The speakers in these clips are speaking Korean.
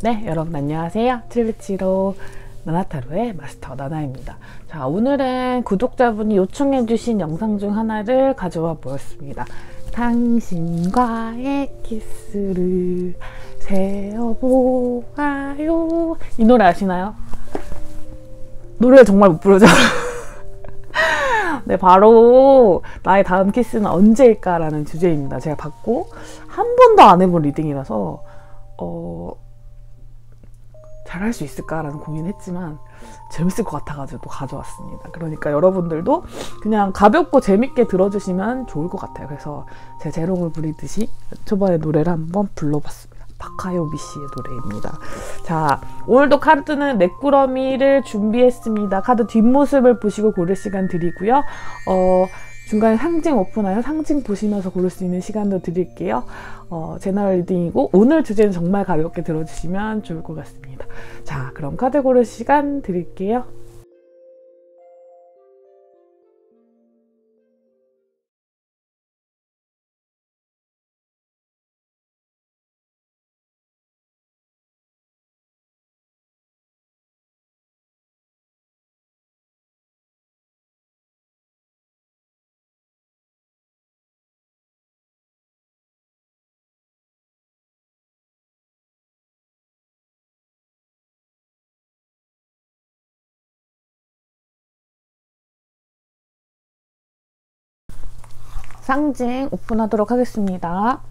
네, 여러분 안녕하세요. 717호 나나타로의 마스터 나나입니다. 자, 오늘은 구독자분이 요청해주신 영상 중 하나를 가져와 보았습니다. 당신과의 키스를 세어보아요. 이 노래 아시나요? 노래를 정말 못 부르죠? 네, 바로 나의 다음 키스는 언제일까? 라는 주제입니다. 제가 받고 한 번도 안 해본 리딩이라서 잘할 수 있을까라는 고민했지만 재밌을 것 같아가지고 또 가져왔습니다. 그러니까 여러분들도 그냥 가볍고 재밌게 들어주시면 좋을 것 같아요. 그래서 제 재롱을 부리듯이 초반에 노래를 한번 불러봤습니다. 박하요미 씨의 노래입니다. 자, 오늘도 카드는 넷꾸러미를 준비했습니다. 카드 뒷모습을 보시고 고를 시간 드리고요. 중간에 상징 오픈하여 상징 보시면서 고를 수 있는 시간도 드릴게요. 제너럴 리딩이고 오늘 주제는 정말 가볍게 들어주시면 좋을 것 같습니다. 자, 그럼 카드 고를 시간 드릴게요. 상징 오픈하도록 하겠습니다.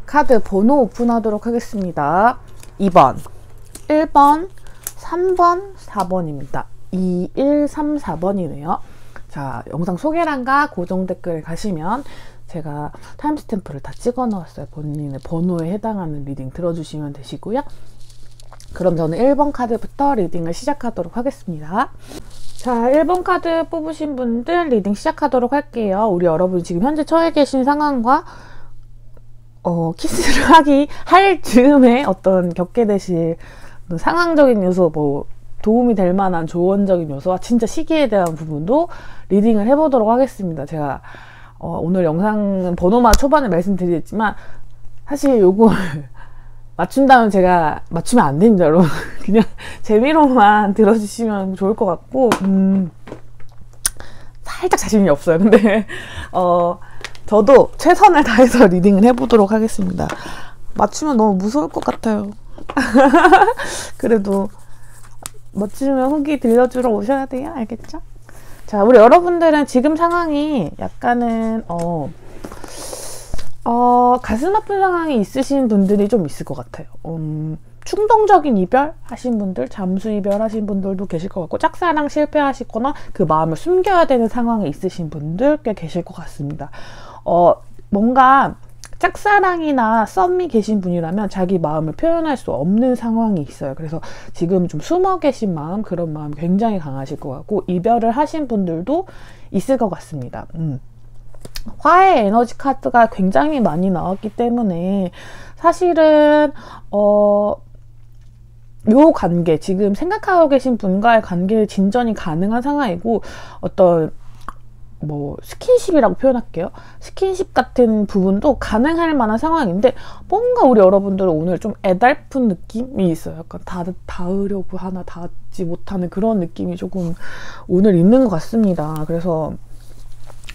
카드 번호 오픈하도록 하겠습니다. 2번, 1번, 3번, 4번입니다. 2, 1, 3, 4번이네요. 자, 영상 소개란과 고정 댓글에 가시면 제가 타임스탬프를 다 찍어 놓았어요. 본인의 번호에 해당하는 리딩 들어주시면 되시고요. 그럼 저는 1번 카드부터 리딩을 시작하도록 하겠습니다. 자, 1번 카드 뽑으신 분들 리딩 시작하도록 할게요. 우리 여러분이 지금 현재 처해 계신 상황과 키스를 할 즈음에 어떤 겪게 되실 상황적인 요소, 도움이 될 만한 조언적인 요소와 진짜 시기에 대한 부분도 리딩을 해보도록 하겠습니다. 제가 오늘 영상은 번호만 초반에 말씀드리겠지만 사실 요거 맞춘다면 제가 맞추면 안 됩니다, 여러분. 그냥 재미로만 들어주시면 좋을 것 같고 살짝 자신이 없어요. 근데 저도 최선을 다해서 리딩을 해보도록 하겠습니다. 맞추면 너무 무서울 것 같아요. 그래도 맞추면 후기 들려주러 오셔야 돼요. 알겠죠? 자, 우리 여러분들은 지금 상황이 약간은 가슴 아픈 상황이 있으신 분들이 좀 있을 것 같아요. 충동적인 이별 하신 분들, 잠수 이별 하신 분들도 계실 것 같고, 짝사랑 실패하시거나 그 마음을 숨겨야 되는 상황에 있으신 분들 꽤 계실 것 같습니다. 뭔가 짝사랑이나 썸이 계신 분이라면 자기 마음을 표현할 수 없는 상황이 있어요. 그래서 지금 좀 숨어 계신 마음, 그런 마음 굉장히 강하실 것 같고, 이별을 하신 분들도 있을 것 같습니다. 화해 에너지 카드가 굉장히 많이 나왔기 때문에 사실은 요 관계, 지금 생각하고 계신 분과의 관계의 진전이 가능한 상황이고, 어떤 스킨십이라고 표현할게요. 스킨십 같은 부분도 가능할 만한 상황인데, 뭔가 우리 여러분들은 오늘 좀 애달픈 느낌이 있어요. 약간 닿으려고 하나 닿지 못하는 그런 느낌이 조금 오늘 있는 것 같습니다. 그래서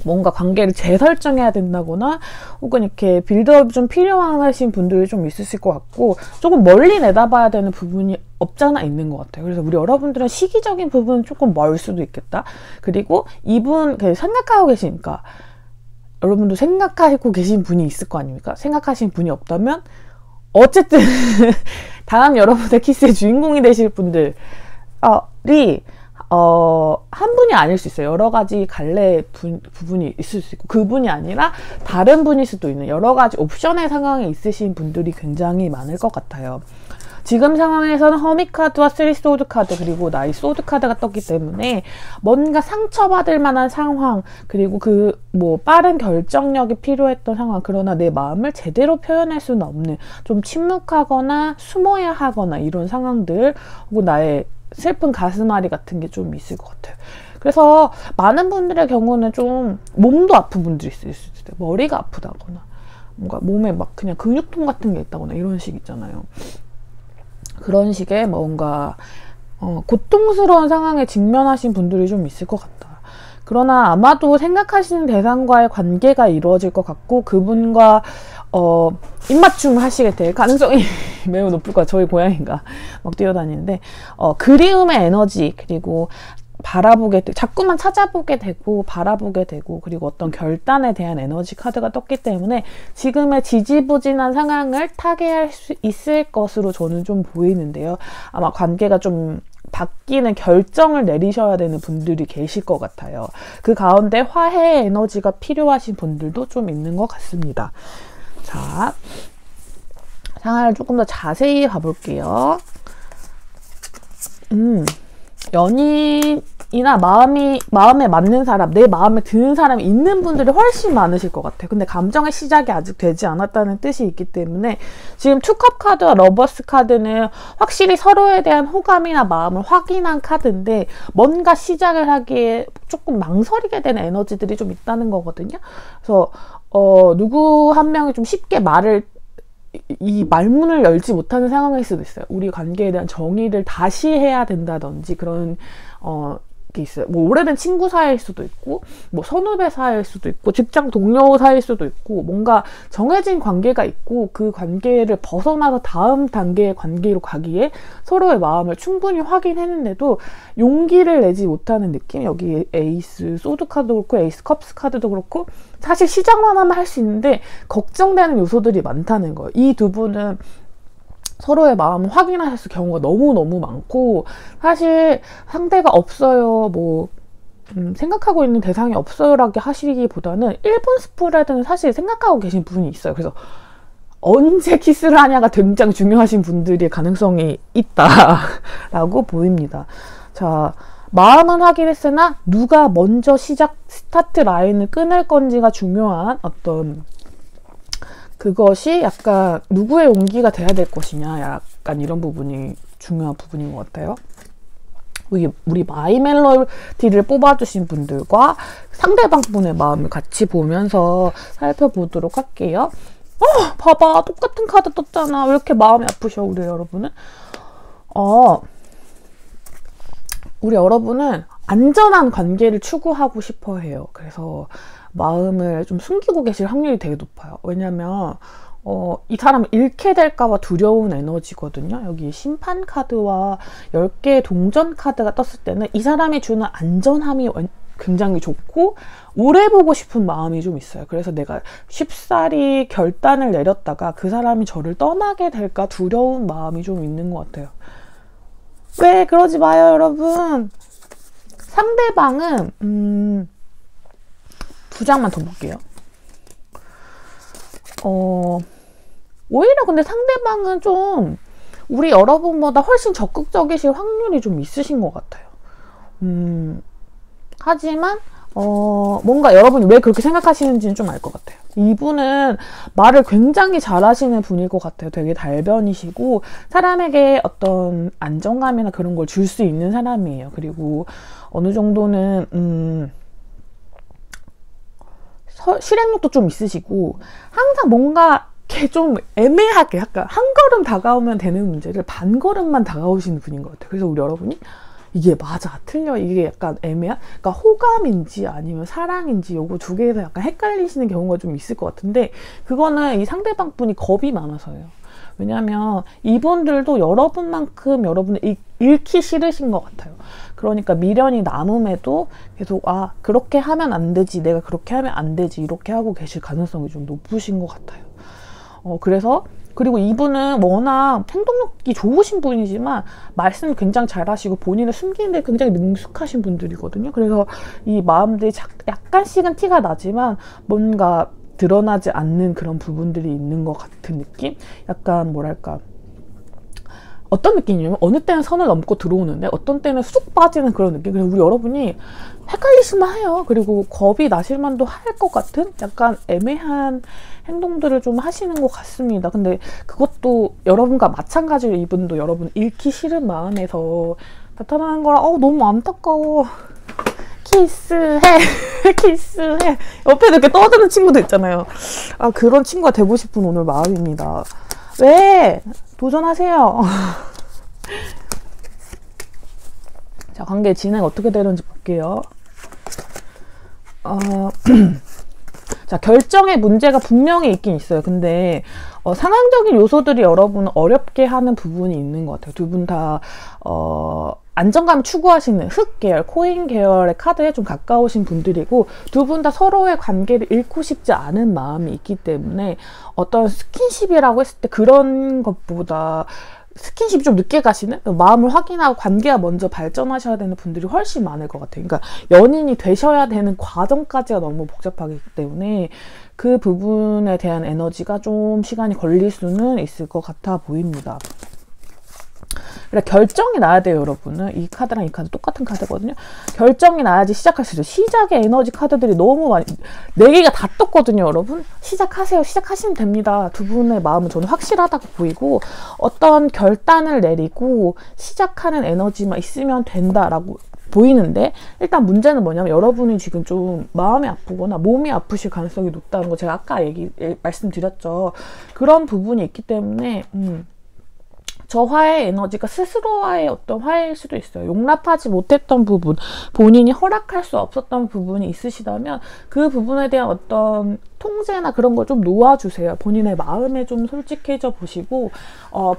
뭔가 관계를 재설정해야 된다거나 혹은 이렇게 빌드업이 좀 필요하신 분들이 좀 있으실 것 같고, 조금 멀리 내다봐야 되는 부분이 없잖아 있는 것 같아요. 그래서 우리 여러분들은 시기적인 부분은 조금 멀 수도 있겠다. 그리고 이분 생각하고 계시니까 여러분도 생각하고 계신 분이 있을 거 아닙니까? 생각하신 분이 없다면 어쨌든 다음 여러분의 키스의 주인공이 되실 분들이 한 분이 아닐 수 있어요. 여러 가지 갈래 부분이 있을 수 있고, 그분이 아니라 다른 분일 수도 있는 여러 가지 옵션의 상황에 있으신 분들이 굉장히 많을 것 같아요. 지금 상황에서는 허미 카드와 쓰리 소드 카드 그리고 나이 소드 카드가 떴기 때문에 뭔가 상처받을 만한 상황 그리고 그 뭐 빠른 결정력이 필요했던 상황 그러나 내 마음을 제대로 표현할 수는 없는 좀 침묵하거나 숨어야 하거나 이런 상황들 혹은 나의 슬픈 가슴앓이 같은 게 좀 있을 것 같아요. 그래서 많은 분들의 경우는 좀 몸도 아픈 분들이 있을 수 있어요. 머리가 아프다거나 뭔가 몸에 막 그냥 근육통 같은 게 있다거나 이런 식 있잖아요. 그런 식의 뭔가 고통스러운 상황에 직면하신 분들이 좀 있을 것 같다. 그러나 아마도 생각하시는 대상과의 관계가 이루어질 것 같고 그분과 입맞춤 하시게 될 가능성이 매우 높을 거야. 저희 고양이가 막 뛰어다니는데 그리움의 에너지 그리고 자꾸만 찾아보게 되고 바라보게 되고 그리고 어떤 결단에 대한 에너지 카드가 떴기 때문에 지금의 지지부진한 상황을 타개할 수 있을 것으로 저는 좀 보이는데요. 아마 관계가 좀 바뀌는 결정을 내리셔야 되는 분들이 계실 것 같아요. 그 가운데 화해의 에너지가 필요하신 분들도 좀 있는 것 같습니다. 자, 상황을 조금 더 자세히 봐볼게요. 연인이나 마음에 맞는 사람, 내 마음에 드는 사람이 있는 분들이 훨씬 많으실 것 같아요. 근데 감정의 시작이 아직 되지 않았다는 뜻이 있기 때문에 지금 투컵 카드와 러버스 카드는 확실히 서로에 대한 호감이나 마음을 확인한 카드인데 뭔가 시작을 하기에 조금 망설이게 되는 에너지들이 좀 있다는 거거든요. 그래서 누구 한 명이 좀 쉽게 이 말문을 열지 못하는 상황일 수도 있어요. 우리 관계에 대한 정의를 다시 해야 된다든지 그런 게 있어요. 뭐 오래된 친구 사이일 수도 있고 뭐 선후배 사이일 수도 있고 직장 동료 사이일 수도 있고 뭔가 정해진 관계가 있고 그 관계를 벗어나서 다음 단계의 관계로 가기에 서로의 마음을 충분히 확인했는데도 용기를 내지 못하는 느낌. 여기 에이스 소드 카드도 그렇고 에이스 컵스 카드도 그렇고 사실 시작만 하면 할 수 있는데 걱정되는 요소들이 많다는 거예요. 이 두 분은 서로의 마음을 확인하셨을 경우가 너무너무 많고 사실 상대가 없어요 생각하고 있는 대상이 없어요라고 하시기보다는 1분 스프레드는 사실 생각하고 계신 분이 있어요. 그래서 언제 키스를 하냐가 굉장히 중요하신 분들의 가능성이 있다라고 보입니다. 자, 마음은 확인했으나 누가 먼저 스타트 라인을 끊을 건지가 중요한 어떤 그것이 약간 누구의 용기가 돼야 될 것이냐 약간 이런 부분이 중요한 부분인 것 같아요. 우리 마이 멜로디를 뽑아주신 분들과 상대방 분의 마음을 같이 보면서 살펴보도록 할게요. 봐봐 똑같은 카드 떴잖아. 왜 이렇게 마음이 아프셔 우리 여러분은? 우리 여러분은 안전한 관계를 추구하고 싶어 해요. 그래서 마음을 좀 숨기고 계실 확률이 되게 높아요. 왜냐면 이 사람을 잃게 될까봐 두려운 에너지거든요. 여기 심판 카드와 10개의 동전 카드가 떴을 때는 이 사람이 주는 안전함이 굉장히 좋고 오래 보고 싶은 마음이 좀 있어요. 그래서 내가 쉽사리 결단을 내렸다가 그 사람이 저를 떠나게 될까 두려운 마음이 좀 있는 것 같아요. 왜 그러지 마요 여러분. 상대방은 두 장만 더 볼게요. 오히려 근데 상대방은 좀 우리 여러분보다 훨씬 적극적이실 확률이 좀 있으신 것 같아요. 하지만 뭔가 여러분이 왜 그렇게 생각하시는지는 좀 알 것 같아요. 이분은 말을 굉장히 잘하시는 분일 것 같아요. 되게 달변이시고 사람에게 어떤 안정감이나 그런 걸 줄 수 있는 사람이에요. 그리고 어느 정도는 실행력도 좀 있으시고 항상 뭔가 이렇게 좀 애매하게 약간 한 걸음 다가오면 되는 문제를 반 걸음만 다가오시는 분인 것 같아요. 그래서 우리 여러분이 이게 맞아 틀려 이게 약간 그러니까 호감인지 아니면 사랑인지 요거 두 개에서 약간 헷갈리시는 경우가 좀 있을 것 같은데 그거는 이 상대방 분이 겁이 많아서예요. 왜냐면 이분들도 여러분만큼 여러분을 잃기 싫으신 것 같아요. 그러니까 미련이 남음에도 계속 그렇게 하면 안 되지 내가 그렇게 하면 안 되지 이렇게 하고 계실 가능성이 좀 높으신 것 같아요. 그리고 이분은 워낙 행동력이 좋으신 분이지만 말씀 굉장히 잘하시고 본인을 숨기는데 굉장히 능숙하신 분들이거든요. 그래서 이 마음들이 약간씩은 티가 나지만 뭔가 드러나지 않는 그런 부분들이 있는 것 같은 느낌? 약간 뭐랄까 어떤 느낌이냐면 어느 때는 선을 넘고 들어오는데 어떤 때는 쑥 빠지는 그런 느낌. 그래서 우리 여러분이 헷갈리실만 해요. 그리고 겁이 나실만도 할 것 같은 약간 애매한 행동들을 좀 하시는 것 같습니다. 근데 그것도 여러분과 마찬가지로 이분도 여러분 잃기 싫은 마음에서 나타나는 거라 너무 안타까워. 키스해 키스해. 옆에 이렇게 떠드는 친구도 있잖아요. 그런 친구가 되고 싶은 오늘 마음입니다. 왜? 도전하세요. 자, 관계 진행 어떻게 되는지 볼게요. 자, 결정의 문제가 분명히 있긴 있어요. 근데 상황적인 요소들이 여러분을 어렵게 하는 부분이 있는 것 같아요. 두 분 다 안정감을 추구하시는 흑 계열, 코인 계열의 카드에 좀 가까우신 분들이고 두 분 다 서로의 관계를 잃고 싶지 않은 마음이 있기 때문에 어떤 스킨십이라고 했을 때 그런 것보다 스킨십이 좀 늦게 가시는 마음을 확인하고 관계가 먼저 발전하셔야 되는 분들이 훨씬 많을 것 같아요. 그러니까 연인이 되셔야 되는 과정까지가 너무 복잡하기 때문에 그 부분에 대한 에너지가 좀 시간이 걸릴 수는 있을 것 같아 보입니다. 그래, 결정이 나야 돼요, 여러분은. 이 카드랑 이 카드 똑같은 카드거든요. 결정이 나야지 시작할 수 있어요. 시작의 에너지 카드들이 너무 많이, 4개가 다 떴거든요, 여러분. 시작하세요. 시작하시면 됩니다. 두 분의 마음은 저는 확실하다고 보이고, 어떤 결단을 내리고 시작하는 에너지만 있으면 된다라고 보이는데, 일단 문제는 뭐냐면 여러분이 지금 좀 마음이 아프거나 몸이 아프실 가능성이 높다는 거 제가 아까 말씀드렸죠. 그런 부분이 있기 때문에 저 화해의 에너지가 스스로와의 어떤 화해일 수도 있어요. 용납하지 못했던 부분, 본인이 허락할 수 없었던 부분이 있으시다면 그 부분에 대한 어떤 통제나 그런 걸 좀 놓아주세요. 본인의 마음에 좀 솔직해져 보시고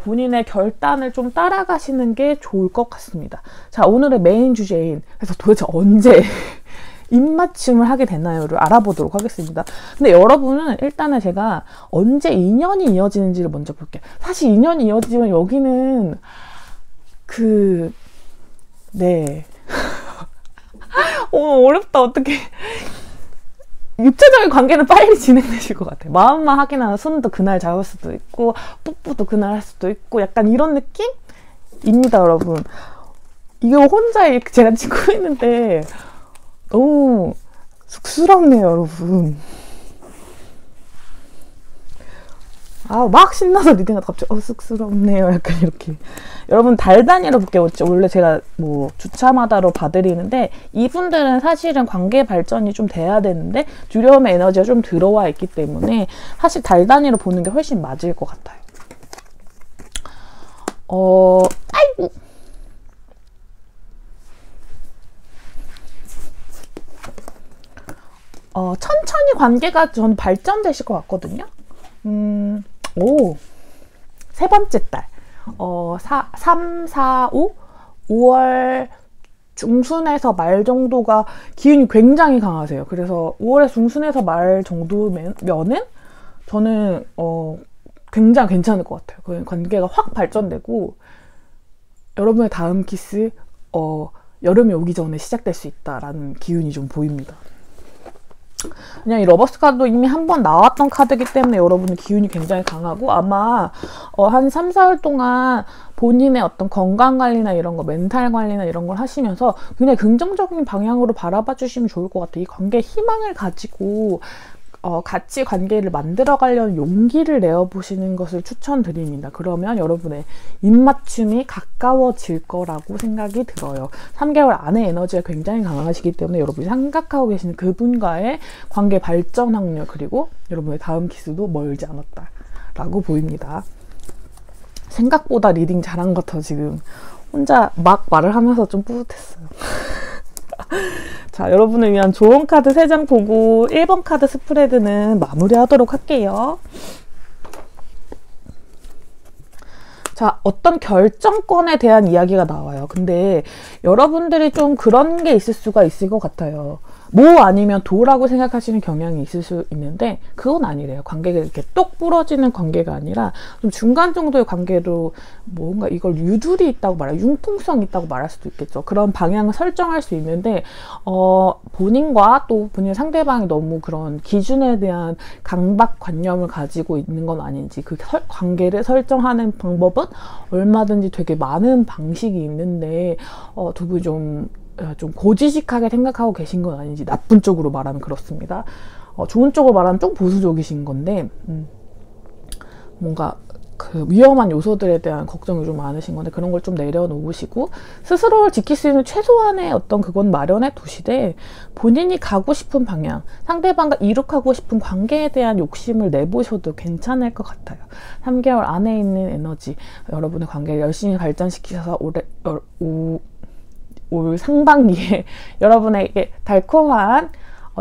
본인의 결단을 좀 따라가시는 게 좋을 것 같습니다. 자, 오늘의 메인 주제인, 그래서 도대체 언제 입맞춤을 하게 되나요를 알아보도록 하겠습니다. 근데 여러분은 일단은 제가 언제 인연이 이어지는지를 먼저 볼게요. 사실 인연이 이어지면 여기는 네. 어렵다. 어떻게 육체적인 관계는 빨리 진행되실 것 같아요. 마음만 확인하는 손도 그날 잡을 수도 있고 뽀뽀도 그날 할 수도 있고 약간 이런 느낌입니다, 여러분. 이거 혼자 이렇게 제가 찍고 있는데 너무 쑥스럽네요, 여러분. 막 신나서 리딩하다 갑자기 쑥스럽네요. 약간 이렇게. 여러분 달 단위로 볼게요. 원래 제가 뭐 주차마다로 봐드리는데 이분들은 사실은 관계 발전이 좀 돼야 되는데 두려움의 에너지가 좀 들어와 있기 때문에 사실 달 단위로 보는 게 훨씬 맞을 것 같아요. 아이고. 천천히 관계가 전 발전되실 것 같거든요. 세 번째 달. 3, 4, 5월 중순에서 말 정도가 기운이 굉장히 강하세요. 그래서 5월의 중순에서 말 정도면은 저는 굉장히 괜찮을 것 같아요. 그 관계가 확 발전되고 여러분의 다음 키스 여름이 오기 전에 시작될 수 있다라는 기운이 좀 보입니다. 그냥 이 러버스 카드도 이미 한 번 나왔던 카드이기 때문에 여러분의 기운이 굉장히 강하고 아마 한 3, 4월 동안 본인의 어떤 건강관리나 이런 거, 멘탈 관리나 이런 걸 하시면서 굉장히 긍정적인 방향으로 바라봐 주시면 좋을 것 같아요. 이 관계에 희망을 가지고 같이 관계를 만들어 가려는 용기를 내어보시는 것을 추천드립니다. 그러면 여러분의 입맞춤이 가까워질 거라고 생각이 들어요. 3개월 안에 에너지가 굉장히 강하시기 때문에 여러분이 생각하고 계시는 그분과의 관계 발전 확률 그리고 여러분의 다음 키스도 멀지 않았다라고 보입니다. 생각보다 리딩 잘한 것 같아 지금 혼자 막 말을 하면서 좀 뿌듯했어요. 자, 여러분을 위한 좋은 카드 3장 보고 1번 카드 스프레드는 마무리하도록 할게요. 자, 어떤 결정권에 대한 이야기가 나와요. 근데 여러분들이 좀 그런 게 있을 수가 있을 것 같아요. 뭐 아니면 도라고 생각하시는 경향이 있을 수 있는데 그건 아니래요. 관계가 이렇게 똑 부러지는 관계가 아니라 좀 중간 정도의 관계로 뭔가 이걸 유두리 있다고 융통성 있다고 말할 수도 있겠죠. 그런 방향을 설정할 수 있는데 본인과 또 본인 상대방이 너무 그런 기준에 대한 강박관념을 가지고 있는 건 아닌지 그 관계를 설정하는 방법은 얼마든지 되게 많은 방식이 있는데 두 분이 좀 고지식하게 생각하고 계신 건 아닌지 나쁜 쪽으로 말하면 그렇습니다. 좋은 쪽으로 말하면 좀 보수적이신 건데 뭔가 그 위험한 요소들에 대한 걱정이 좀 많으신 건데 그런 걸 좀 내려놓으시고 스스로를 지킬 수 있는 최소한의 어떤 그건 마련해 두시되 본인이 가고 싶은 방향, 상대방과 이룩하고 싶은 관계에 대한 욕심을 내보셔도 괜찮을 것 같아요. 3개월 안에 있는 에너지, 여러분의 관계를 열심히 발전시키셔서 올 상반기에 여러분에게 달콤한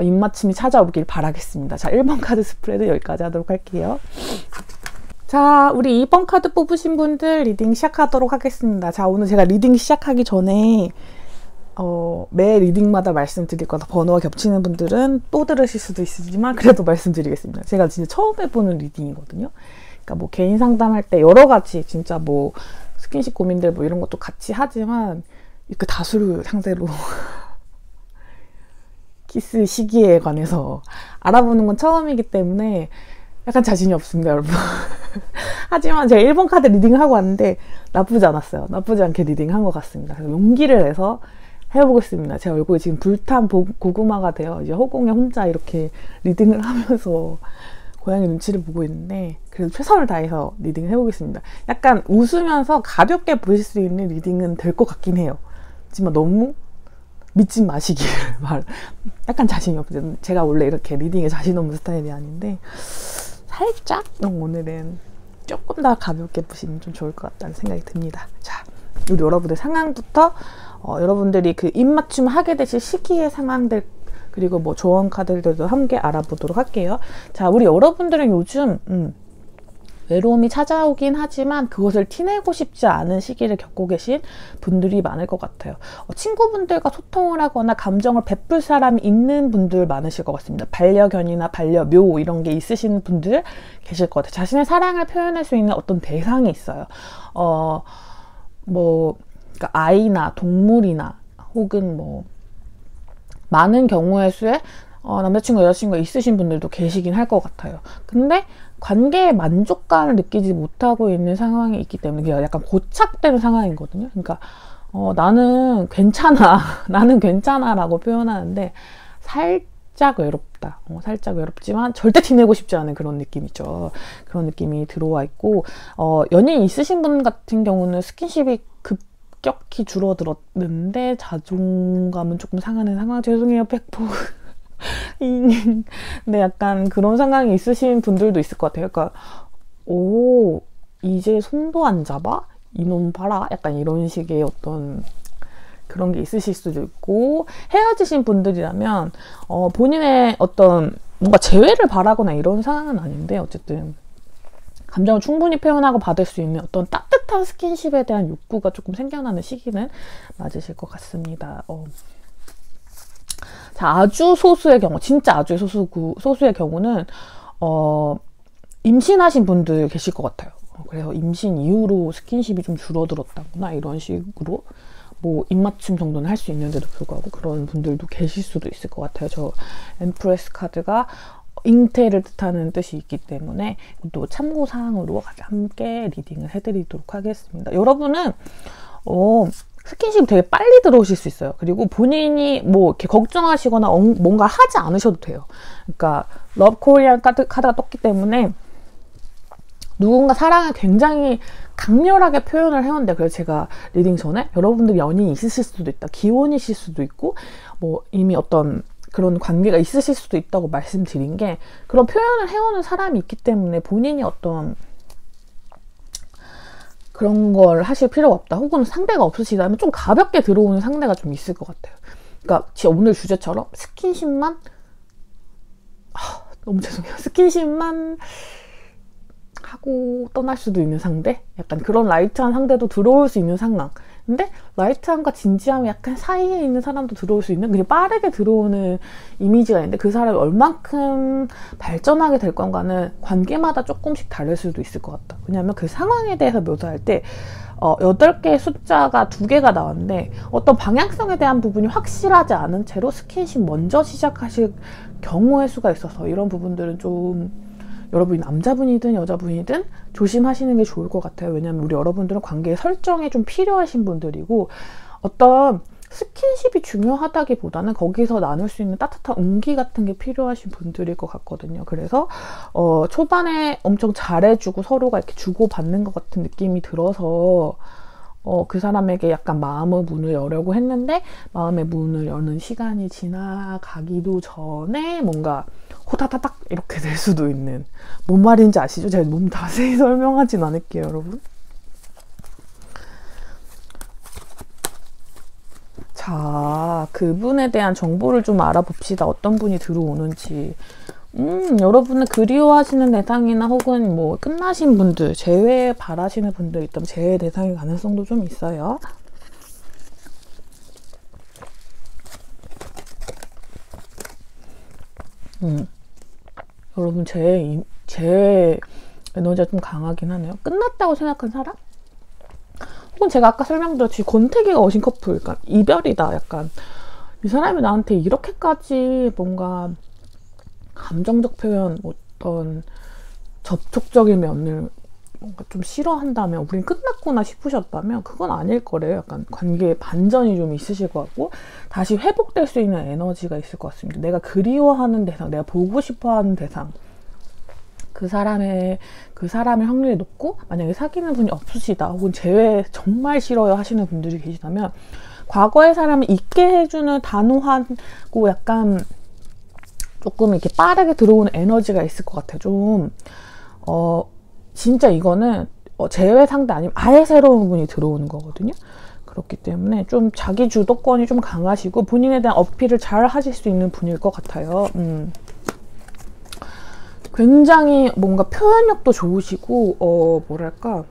입맞춤이 찾아오길 바라겠습니다. 자, 1번 카드 스프레드 여기까지 하도록 할게요. 자, 우리 2번 카드 뽑으신 분들 리딩 시작하도록 하겠습니다. 자, 오늘 제가 리딩 시작하기 전에 매 리딩마다 말씀드릴 거다. 번호가 겹치는 분들은 또 들으실 수도 있지만 그래도 말씀드리겠습니다. 제가 진짜 처음 해보는 리딩이거든요. 그러니까 뭐 개인 상담할 때 여러 가지 진짜 뭐 스킨십 고민들 뭐 이런 것도 같이 하지만 그 다수를 상대로 키스 시기에 관해서 알아보는 건 처음이기 때문에 약간 자신이 없습니다, 여러분. 하지만 제가 1번 카드 리딩을 하고 왔는데 나쁘지 않았어요. 나쁘지 않게 리딩한 것 같습니다. 그래서 용기를 내서 해보겠습니다. 제 얼굴이 지금 불탄 고구마가 되어 이제 허공에 혼자 이렇게 리딩을 하면서 고양이 눈치를 보고 있는데 그래도 최선을 다해서 리딩을 해보겠습니다. 약간 웃으면서 가볍게 보실 수 있는 리딩은 될 것 같긴 해요. 하지만 너무 믿지 마시기를 약간 자신이 없어요. 제가 원래 이렇게 리딩에 자신 없는 스타일이 아닌데 살짝 오늘은 조금 더 가볍게 보시면 좀 좋을 것 같다는 생각이 듭니다. 자, 우리 여러분의 상황부터 여러분들이 그 입맞춤 하게 되실 시기의 상황들 그리고 뭐 조언 카드들도 함께 알아보도록 할게요. 자, 우리 여러분들은 요즘 외로움이 찾아오긴 하지만 그것을 티내고 싶지 않은 시기를 겪고 계신 분들이 많을 것 같아요. 친구분들과 소통을 하거나 감정을 베풀 사람이 있는 분들 많으실 것 같습니다. 반려견이나 반려묘 이런 게 있으신 분들 계실 것 같아요. 자신의 사랑을 표현할 수 있는 어떤 대상이 있어요. 그러니까 아이나 동물이나 혹은 뭐 많은 경우의 수에 남자친구, 여자친구가 있으신 분들도 계시긴 할 것 같아요. 근데 관계의 만족감을 느끼지 못하고 있는 상황이 있기 때문에 그게 약간 고착되는 상황이거든요. 그러니까 나는 괜찮아, 나는 괜찮아 라고 표현하는데 살짝 외롭다. 살짝 외롭지만 절대 티내고 싶지 않은 그런 느낌이죠. 그런 느낌이 들어와 있고 연인 있으신 분 같은 경우는 스킨십이 급격히 줄어들었는데 자존감은 조금 상하는 상황. 죄송해요, 백포. 근데 약간 그런 상황이 있으신 분들도 있을 것 같아요. 그러니까 이제 손도 안 잡아? 이놈 봐라? 약간 이런 식의 어떤 그런 게 있으실 수도 있고 헤어지신 분들이라면 본인의 어떤 뭔가 재회를 바라거나 이런 상황은 아닌데 어쨌든 감정을 충분히 표현하고 받을 수 있는 어떤 따뜻한 스킨십에 대한 욕구가 조금 생겨나는 시기는 맞으실 것 같습니다. 자, 아주 소수의 경우, 진짜 아주 소수의 경우는 임신하신 분들 계실 것 같아요. 그래서 임신 이후로 스킨십이 좀 줄어들었다거나 이런 식으로 뭐 입맞춤 정도는 할 수 있는데도 불구하고 그런 분들도 계실 수도 있을 것 같아요. 저 엠프레스 카드가 잉태를 뜻하는 뜻이 있기 때문에 또 참고사항으로 함께 리딩을 해드리도록 하겠습니다. 여러분은 스킨십이 되게 빨리 들어오실 수 있어요. 그리고 본인이 뭐 이렇게 걱정하시거나 뭔가 하지 않으셔도 돼요. 그러니까 러브 코리안 카드가 떴기 때문에 누군가 사랑을 굉장히 강렬하게 표현을 해온대. 그래서 제가 리딩 전에 여러분들 연인이 있으실 수도 있다, 기혼이실 수도 있고 뭐 이미 어떤 그런 관계가 있으실 수도 있다고 말씀드린 게 그런 표현을 해오는 사람이 있기 때문에 본인이 어떤 그런 걸 하실 필요가 없다. 혹은 상대가 없으시다면 좀 가볍게 들어오는 상대가 좀 있을 것 같아요. 그러니까 오늘 주제처럼 스킨십만 너무 죄송해요. 스킨십만 하고 떠날 수도 있는 상대? 약간 그런 라이트한 상대도 들어올 수 있는 상황. 근데 라이트함과 진지함이 약간 사이에 있는 사람도 들어올 수 있는, 그냥 빠르게 들어오는 이미지가 있는데 그 사람이 얼만큼 발전하게 될 건가는 관계마다 조금씩 다를 수도 있을 것 같다. 왜냐하면 그 상황에 대해서 묘사할 때 8개의 숫자가 2개가 나왔는데 어떤 방향성에 대한 부분이 확실하지 않은 채로 스킨십 먼저 시작하실 경우의 수가 있어서 이런 부분들은 좀 여러분이 남자분이든 여자분이든 조심하시는 게 좋을 것 같아요. 왜냐하면 우리 여러분들은 관계의 설정에 좀 필요하신 분들이고 어떤 스킨십이 중요하다기보다는 거기서 나눌 수 있는 따뜻한 온기 같은 게 필요하신 분들일 것 같거든요. 그래서 초반에 엄청 잘해주고 서로가 이렇게 주고받는 것 같은 느낌이 들어서 그 사람에게 약간 마음의 문을 여려고 했는데 마음의 문을 여는 시간이 지나가기도 전에 뭔가 호다다닥 이렇게 될 수도 있는, 뭔 말인지 아시죠? 제가 너무 자세히 설명하진 않을게요, 여러분. 자, 그분에 대한 정보를 좀 알아봅시다. 어떤 분이 들어오는지. 여러분은 그리워하시는 대상이나 혹은 뭐 끝나신 분들, 재회 바라시는 분들 있다면 재회 대상일 가능성도 좀 있어요. 여러분 제 에너지가 좀 강하긴 하네요. 끝났다고 생각한 사람? 혹은 제가 아까 설명드렸듯이 권태기가 오신 커플, 그러니까 이별이다. 약간 이 사람이 나한테 이렇게까지 뭔가 감정적 표현, 어떤 접촉적인 면을 뭔가 좀 싫어한다면, 우린 끝났구나 싶으셨다면 그건 아닐 거래요. 약간 관계에 반전이 좀 있으실 것 같고 다시 회복될 수 있는 에너지가 있을 것 같습니다. 내가 그리워하는 대상, 내가 보고 싶어하는 대상, 그 사람의 확률이 높고 만약에 사귀는 분이 없으시다 혹은 재회 정말 싫어요 하시는 분들이 계시다면 과거의 사람을 잊게 해주는 단호하고 약간 조금 이렇게 빠르게 들어오는 에너지가 있을 것 같아요. 좀 진짜 이거는 재회 상대 아니면 아예 새로운 분이 들어오는 거거든요. 그렇기 때문에 좀 자기 주도권이 좀 강하시고 본인에 대한 어필을 잘 하실 수 있는 분일 것 같아요. 굉장히 뭔가 표현력도 좋으시고 뭐랄까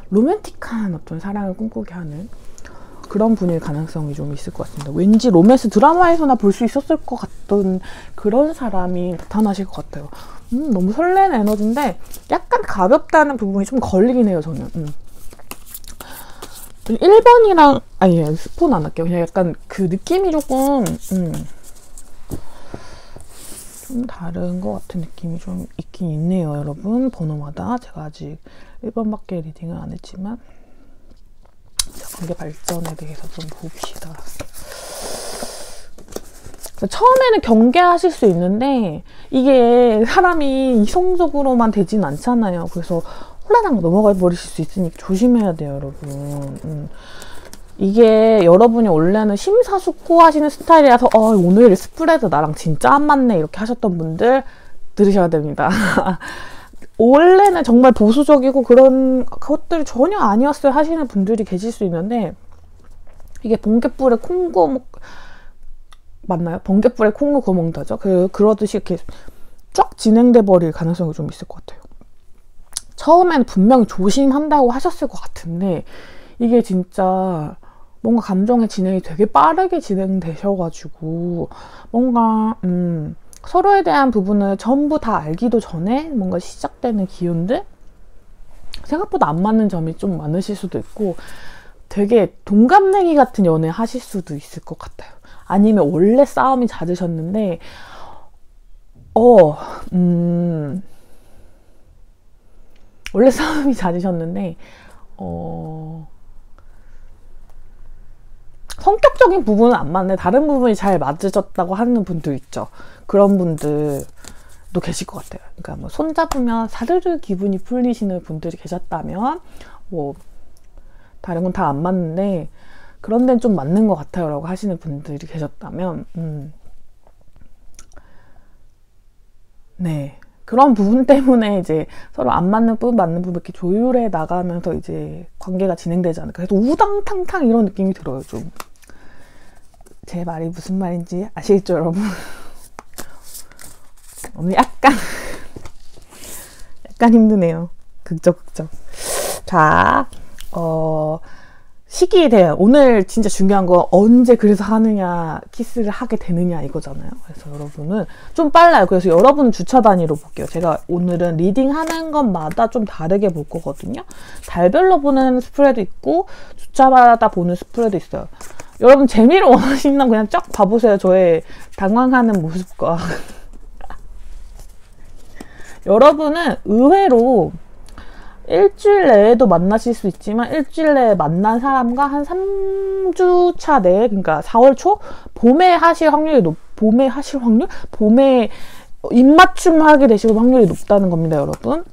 로맨틱한 어떤 사랑을 꿈꾸게 하는 그런 분일 가능성이 좀 있을 것 같습니다. 왠지 로맨스 드라마에서나 볼 수 있었을 것 같던 그런 사람이 나타나실 것 같아요. 너무 설레는 에너지인데 약간 가볍다는 부분이 좀 걸리긴 해요, 저는. 1번이랑 아니 스폰 안 할게요. 그냥 약간 그 느낌이 조금 좀 다른 것 같은 느낌이 좀 있긴 있네요, 여러분. 번호마다. 제가 아직 1번밖에 리딩을 안 했지만 관계 발전에 대해서 좀 봅시다. 처음에는 경계하실 수 있는데 이게 사람이 이성적으로만 되진 않잖아요. 그래서 홀라당 넘어가 버리실 수 있으니까 조심해야 돼요, 여러분. 이게 여러분이 원래는 심사숙고하시는 스타일이라서 오늘 스프레드 나랑 진짜 안 맞네 이렇게 하셨던 분들 들으셔야 됩니다. 원래는 정말 보수적이고 그런 것들이 전혀 아니었어요 하시는 분들이 계실 수 있는데 이게 번갯불에 콩고 맞나요? 번갯불에 콩을 구멍다죠. 그러듯이 이렇게 쫙 진행돼 버릴 가능성이 좀 있을 것 같아요. 처음에는 분명히 조심한다고 하셨을 것 같은데 이게 진짜 뭔가 감정의 진행이 되게 빠르게 진행되셔가지고 뭔가 서로에 대한 부분을 전부 다 알기도 전에 뭔가 시작되는 기운들 생각보다 안 맞는 점이 좀 많으실 수도 있고 되게 동갑내기 같은 연애 하실 수도 있을 것 같아요. 아니면 원래 싸움이 잦으셨는데 원래 싸움이 잦으셨는데 성격적인 부분은 안 맞네. 다른 부분이 잘 맞으셨다고 하는 분도 있죠. 그런 분들도 계실 것 같아요. 그러니까 뭐 손잡으면 사르르 기분이 풀리시는 분들이 계셨다면 뭐 다른 건 다 안 맞는데 그런 데는 좀 맞는 것 같아요 라고 하시는 분들이 계셨다면 네. 그런 부분 때문에 이제 서로 안 맞는 부분, 맞는 부분 이렇게 조율해 나가면서 이제 관계가 진행되지 않을까. 그래서 우당탕탕 이런 느낌이 들어요, 좀. 제 말이 무슨 말인지 아시겠죠, 여러분? 오늘 약간 힘드네요. 극적. 자, 시기에 대한 오늘 진짜 중요한 건 언제 그래서 하느냐 키스를 하게 되느냐 이거잖아요. 그래서 여러분은 좀 빨라요. 그래서 여러분 주차 단위로 볼게요. 제가 오늘은 리딩하는 것마다 좀 다르게 볼 거거든요. 달별로 보는 스프레드 있고 주차마다 보는 스프레드 있어요. 여러분 재미를 원하시면 그냥 쫙 봐보세요. 저의 당황하는 모습과 여러분은 의외로 일주일 내에도 만나실 수 있지만 일주일 내에 만난 사람과 한 3주 차 내에 그러니까 4월 초 봄에 하실 확률이 봄에 입맞춤 하게 되실 확률이 높다는 겁니다. 여러분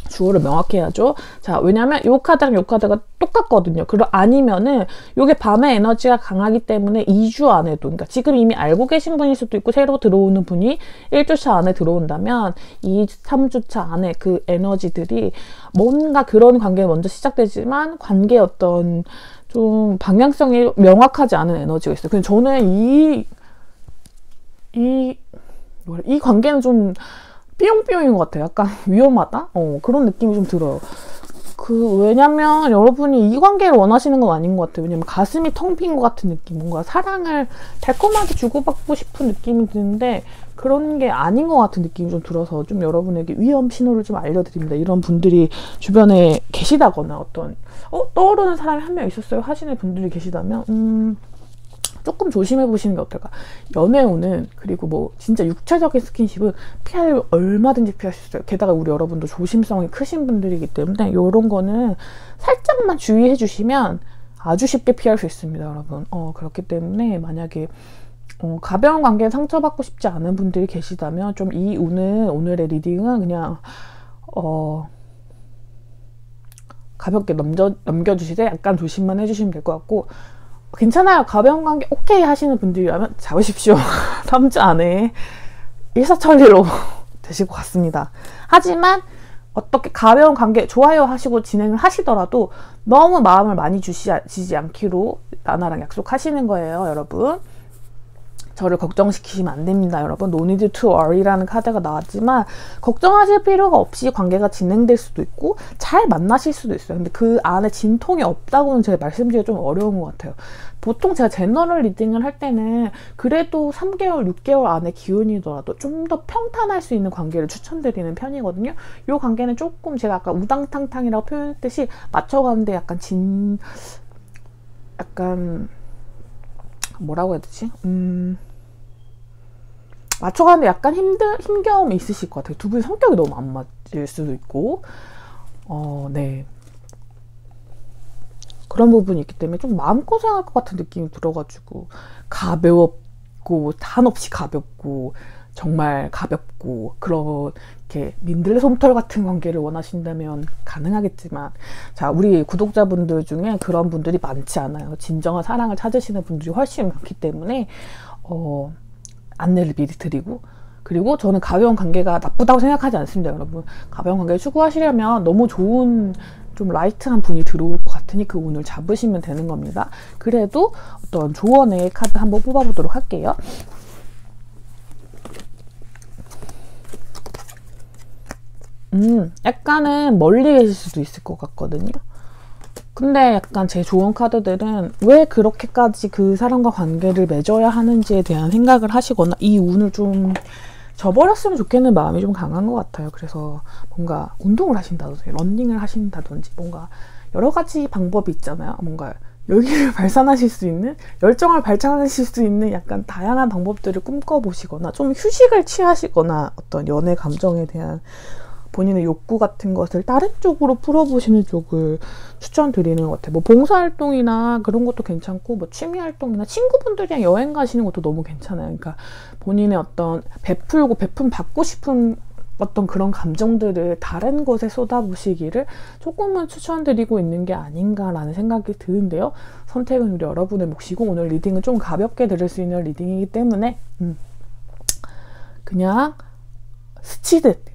주어를 명확히 해야죠. 자, 왜냐면 요 카드랑 요 카드가 똑같거든요. 아니면은 요게 밤의 에너지가 강하기 때문에 2주 안에도, 그러니까 지금 이미 알고 계신 분일 수도 있고 새로 들어오는 분이 1주차 안에 들어온다면 2, 3주차 안에 그 에너지들이 뭔가 그런 관계가 먼저 시작되지만 관계의 어떤 좀 방향성이 명확하지 않은 에너지가 있어요. 근데 저는 이 관계는 좀 삐용삐용인 것 같아요. 약간 위험하다? 그런 느낌이 좀 들어요. 왜냐면 여러분이 이 관계를 원하시는 건 아닌 것 같아요. 왜냐면 가슴이 텅 빈 것 같은 느낌. 뭔가 사랑을 달콤하게 주고받고 싶은 느낌이 드는데 그런 게 아닌 것 같은 느낌이 좀 들어서 좀 여러분에게 위험 신호를 좀 알려드립니다. 이런 분들이 주변에 계시다거나 떠오르는 사람이 한 명 있었어요 하시는 분들이 계시다면 조금 조심해 보시는 게 어떨까. 연애운은 그리고 뭐 진짜 육체적인 스킨십은 얼마든지 피할 수 있어요. 게다가 우리 여러분도 조심성이 크신 분들이기 때문에 이런 거는 살짝만 주의해 주시면 아주 쉽게 피할 수 있습니다. 여러분 그렇기 때문에 만약에 가벼운 관계에 상처받고 싶지 않은 분들이 계시다면 좀 이 오늘의 리딩은 그냥 가볍게 넘겨주시되 약간 조심만 해주시면 될 것 같고, 괜찮아요. 가벼운 관계 오케이 하시는 분들이라면 잡으십시오. 다음 주 안에 일사천리로 되실 것 같습니다. 하지만 어떻게 가벼운 관계 좋아요 하시고 진행을 하시더라도 너무 마음을 많이 주시지 않기로 나나랑 약속하시는 거예요. 여러분 저를 걱정시키시면 안 됩니다. 여러분 No need to worry라는 카드가 나왔지만 걱정하실 필요가 없이 관계가 진행될 수도 있고 잘 만나실 수도 있어요. 근데 그 안에 진통이 없다고는 제가 말씀드리기가 좀 어려운 것 같아요. 보통 제가 제너럴 리딩을 할 때는 그래도 3개월, 6개월 안에 기운이더라도 좀 더 평탄할 수 있는 관계를 추천드리는 편이거든요. 이 관계는 조금 제가 아까 우당탕탕이라고 표현했듯이 맞춰가는데 약간 뭐라고 해야 되지? 맞춰가는데 약간 힘겨움이 있으실 것 같아요. 두 분이 성격이 너무 안 맞을 수도 있고 네, 그런 부분이 있기 때문에 좀 마음고생할 것 같은 느낌이 들어가지고 가볍고 한없이 가볍고 정말 가볍고 그렇게 민들레 솜털 같은 관계를 원하신다면 가능하겠지만, 자, 우리 구독자분들 중에 그런 분들이 많지 않아요. 진정한 사랑을 찾으시는 분들이 훨씬 많기 때문에 안내를 미리 드리고, 그리고 저는 가벼운 관계가 나쁘다고 생각하지 않습니다. 여러분 가벼운 관계를 추구하시려면 너무 좋은 좀 라이트한 분이 들어올 것 같으니 그 운을 잡으시면 되는 겁니다. 그래도 어떤 조언의 카드 한번 뽑아보도록 할게요. 약간은 멀리 계실 수도 있을 것 같거든요. 근데 약간 제 조언 카드들은 왜 그렇게까지 그 사람과 관계를 맺어야 하는지에 대한 생각을 하시거나 이 운을 좀 저버렸으면 좋겠는 마음이 좀 강한 것 같아요. 그래서 뭔가 운동을 하신다든지 러닝을 하신다든지 뭔가 여러 가지 방법이 있잖아요. 뭔가 열기를 발산하실 수 있는, 열정을 발산하실 수 있는 약간 다양한 방법들을 꿈꿔보시거나 좀 휴식을 취하시거나 어떤 연애 감정에 대한 본인의 욕구 같은 것을 다른 쪽으로 풀어보시는 쪽을 추천드리는 것 같아요. 뭐 봉사활동이나 그런 것도 괜찮고 뭐 취미활동이나 친구분들이랑 여행 가시는 것도 너무 괜찮아요. 그러니까 본인의 어떤 베풀고 베품 받고 싶은 어떤 그런 감정들을 다른 곳에 쏟아부시기를 조금은 추천드리고 있는 게 아닌가라는 생각이 드는데요. 선택은 우리 여러분의 몫이고 오늘 리딩은 좀 가볍게 들을 수 있는 리딩이기 때문에 그냥 스치듯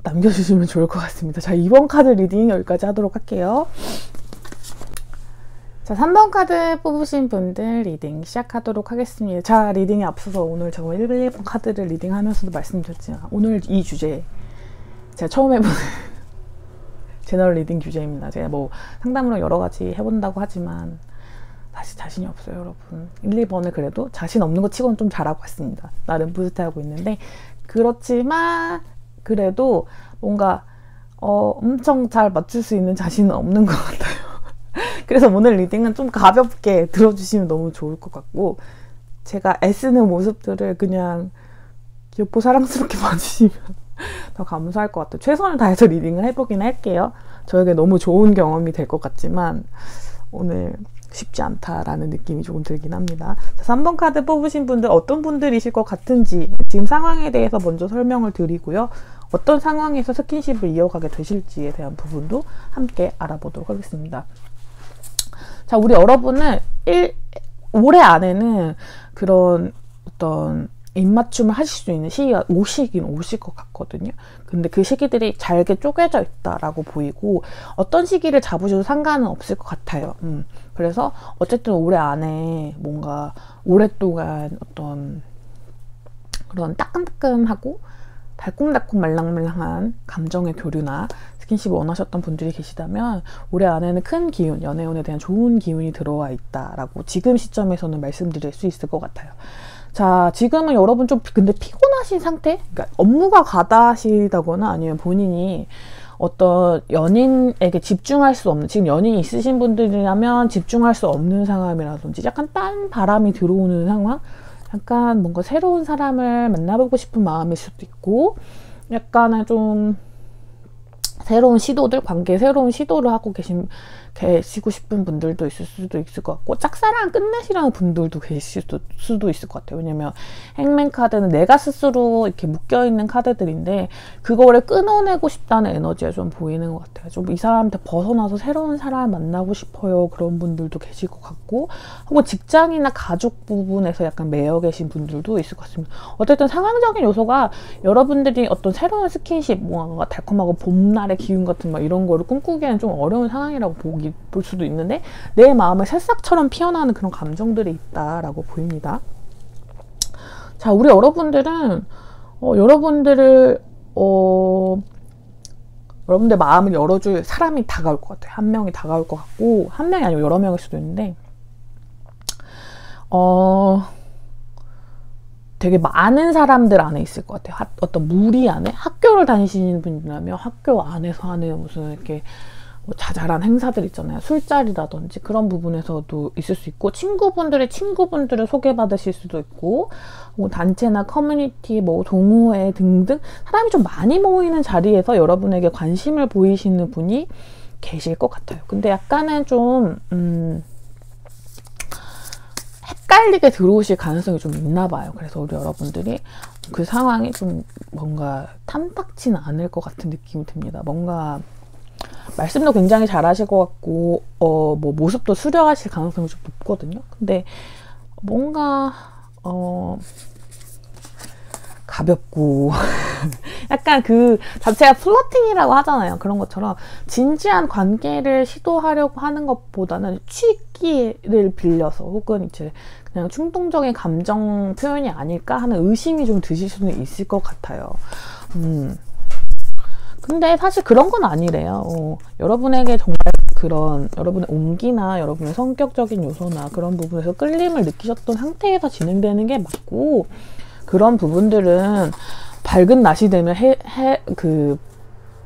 남겨주시면 좋을 것 같습니다. 자, 2번 카드 리딩 여기까지 하도록 할게요. 자, 3번 카드 뽑으신 분들 리딩 시작하도록 하겠습니다. 자, 리딩에 앞서서 오늘 제가 1번 카드를 리딩하면서도 말씀드렸지만 오늘 이 주제 제가 처음 해보는 제너럴 리딩 주제입니다. 제가 뭐 상담으로 여러 가지 해본다고 하지만 사실 자신이 없어요, 여러분. 1, 2번을 그래도 자신 없는 것 치고는 좀 잘하고 왔습니다. 나름 뿌듯해하고 있는데, 그렇지만 그래도 뭔가 엄청 잘 맞출 수 있는 자신은 없는 것 같아요. 그래서 오늘 리딩은 좀 가볍게 들어주시면 너무 좋을 것 같고, 제가 애쓰는 모습들을 그냥 귀엽고 사랑스럽게 봐주시면 더 감사할 것 같아요. 최선을 다해서 리딩을 해보긴 할게요. 저에게 너무 좋은 경험이 될 것 같지만 오늘 쉽지 않다라는 느낌이 조금 들긴 합니다. 자, 3번 카드 뽑으신 분들 어떤 분들이실 것 같은지 지금 상황에 대해서 먼저 설명을 드리고요. 어떤 상황에서 스킨십을 이어가게 되실지에 대한 부분도 함께 알아보도록 하겠습니다. 자, 우리 여러분은 올해 안에는 그런 어떤 입맞춤을 하실 수 있는 시기가 오시긴 오실 것 같거든요. 근데 그 시기들이 잘게 쪼개져 있다라고 보이고 어떤 시기를 잡으셔도 상관은 없을 것 같아요. 그래서 어쨌든 올해 안에 뭔가 오랫동안 어떤 그런 따끈따끈하고 달콤달콤 말랑말랑한 감정의 교류나 스킨십 원하셨던 분들이 계시다면 올해 안에는 큰 기운, 연애운에 대한 좋은 기운이 들어와 있다라고 지금 시점에서는 말씀드릴 수 있을 것 같아요. 자, 지금은 여러분 좀 근데 피곤하신 상태? 그러니까 업무가 과다하시다거나 아니면 본인이 어떤 연인에게 집중할 수 없는, 지금 연인이 있으신 분들이라면 집중할 수 없는 상황이라든지 약간 딴 바람이 들어오는 상황? 약간 뭔가 새로운 사람을 만나보고 싶은 마음일 수도 있고 약간은 좀 새로운 시도들, 관계에 새로운 시도를 하고 계시고 싶은 분들도 있을 수도 있을 것 같고 짝사랑 끝내시라는 분들도 계실 수도 있을 것 같아요. 왜냐면 행맨 카드는 내가 스스로 이렇게 묶여있는 카드들인데 그거를 끊어내고 싶다는 에너지가 좀 보이는 것 같아요. 좀 이 사람한테 벗어나서 새로운 사람을 만나고 싶어요. 그런 분들도 계실 것 같고 혹은 직장이나 가족 부분에서 약간 매여 계신 분들도 있을 것 같습니다. 어쨌든 상황적인 요소가 여러분들이 어떤 새로운 스킨십, 뭔가 달콤하고 봄날의 기운 같은 막 이런 거를 꿈꾸기에는 좀 어려운 상황이라고 볼 수도 있는데 내 마음에 새싹처럼 피어나는 그런 감정들이 있다라고 보입니다. 자, 우리 여러분들은 여러분들 마음을 열어줄 사람이 다가올 것 같아요. 한 명이 다가올 것 같고 한 명이 아니고 여러 명일 수도 있는데 되게 많은 사람들 안에 있을 것 같아요. 어떤 무리 안에 학교를 다니시는 분이라면 학교 안에서 하는 무슨 이렇게 뭐 자잘한 행사들 있잖아요. 술자리라든지 그런 부분에서도 있을 수 있고 친구분들을 소개받으실 수도 있고 뭐 단체나 커뮤니티, 뭐 동호회 등등 사람이 좀 많이 모이는 자리에서 여러분에게 관심을 보이시는 분이 계실 것 같아요. 근데 약간은 좀 헷갈리게 들어오실 가능성이 좀 있나 봐요. 그래서 우리 여러분들이 그 상황이 좀 뭔가 탐탁치는 않을 것 같은 느낌이 듭니다. 뭔가 말씀도 굉장히 잘하실 것 같고 뭐 모습도 수려하실 가능성이 좀 높거든요. 근데 뭔가 가볍고 약간 그 자체가 플러팅이라고 하잖아요. 그런 것처럼 진지한 관계를 시도하려고 하는 것보다는 취기를 빌려서 혹은 이제 그냥 충동적인 감정 표현이 아닐까 하는 의심이 좀 드실 수는 있을 것 같아요. 근데 사실 그런 건 아니래요. 여러분에게 정말 그런 여러분의 온기나 여러분의 성격적인 요소나 그런 부분에서 끌림을 느끼셨던 상태에서 진행되는 게 맞고 그런 부분들은 밝은 낮이 되면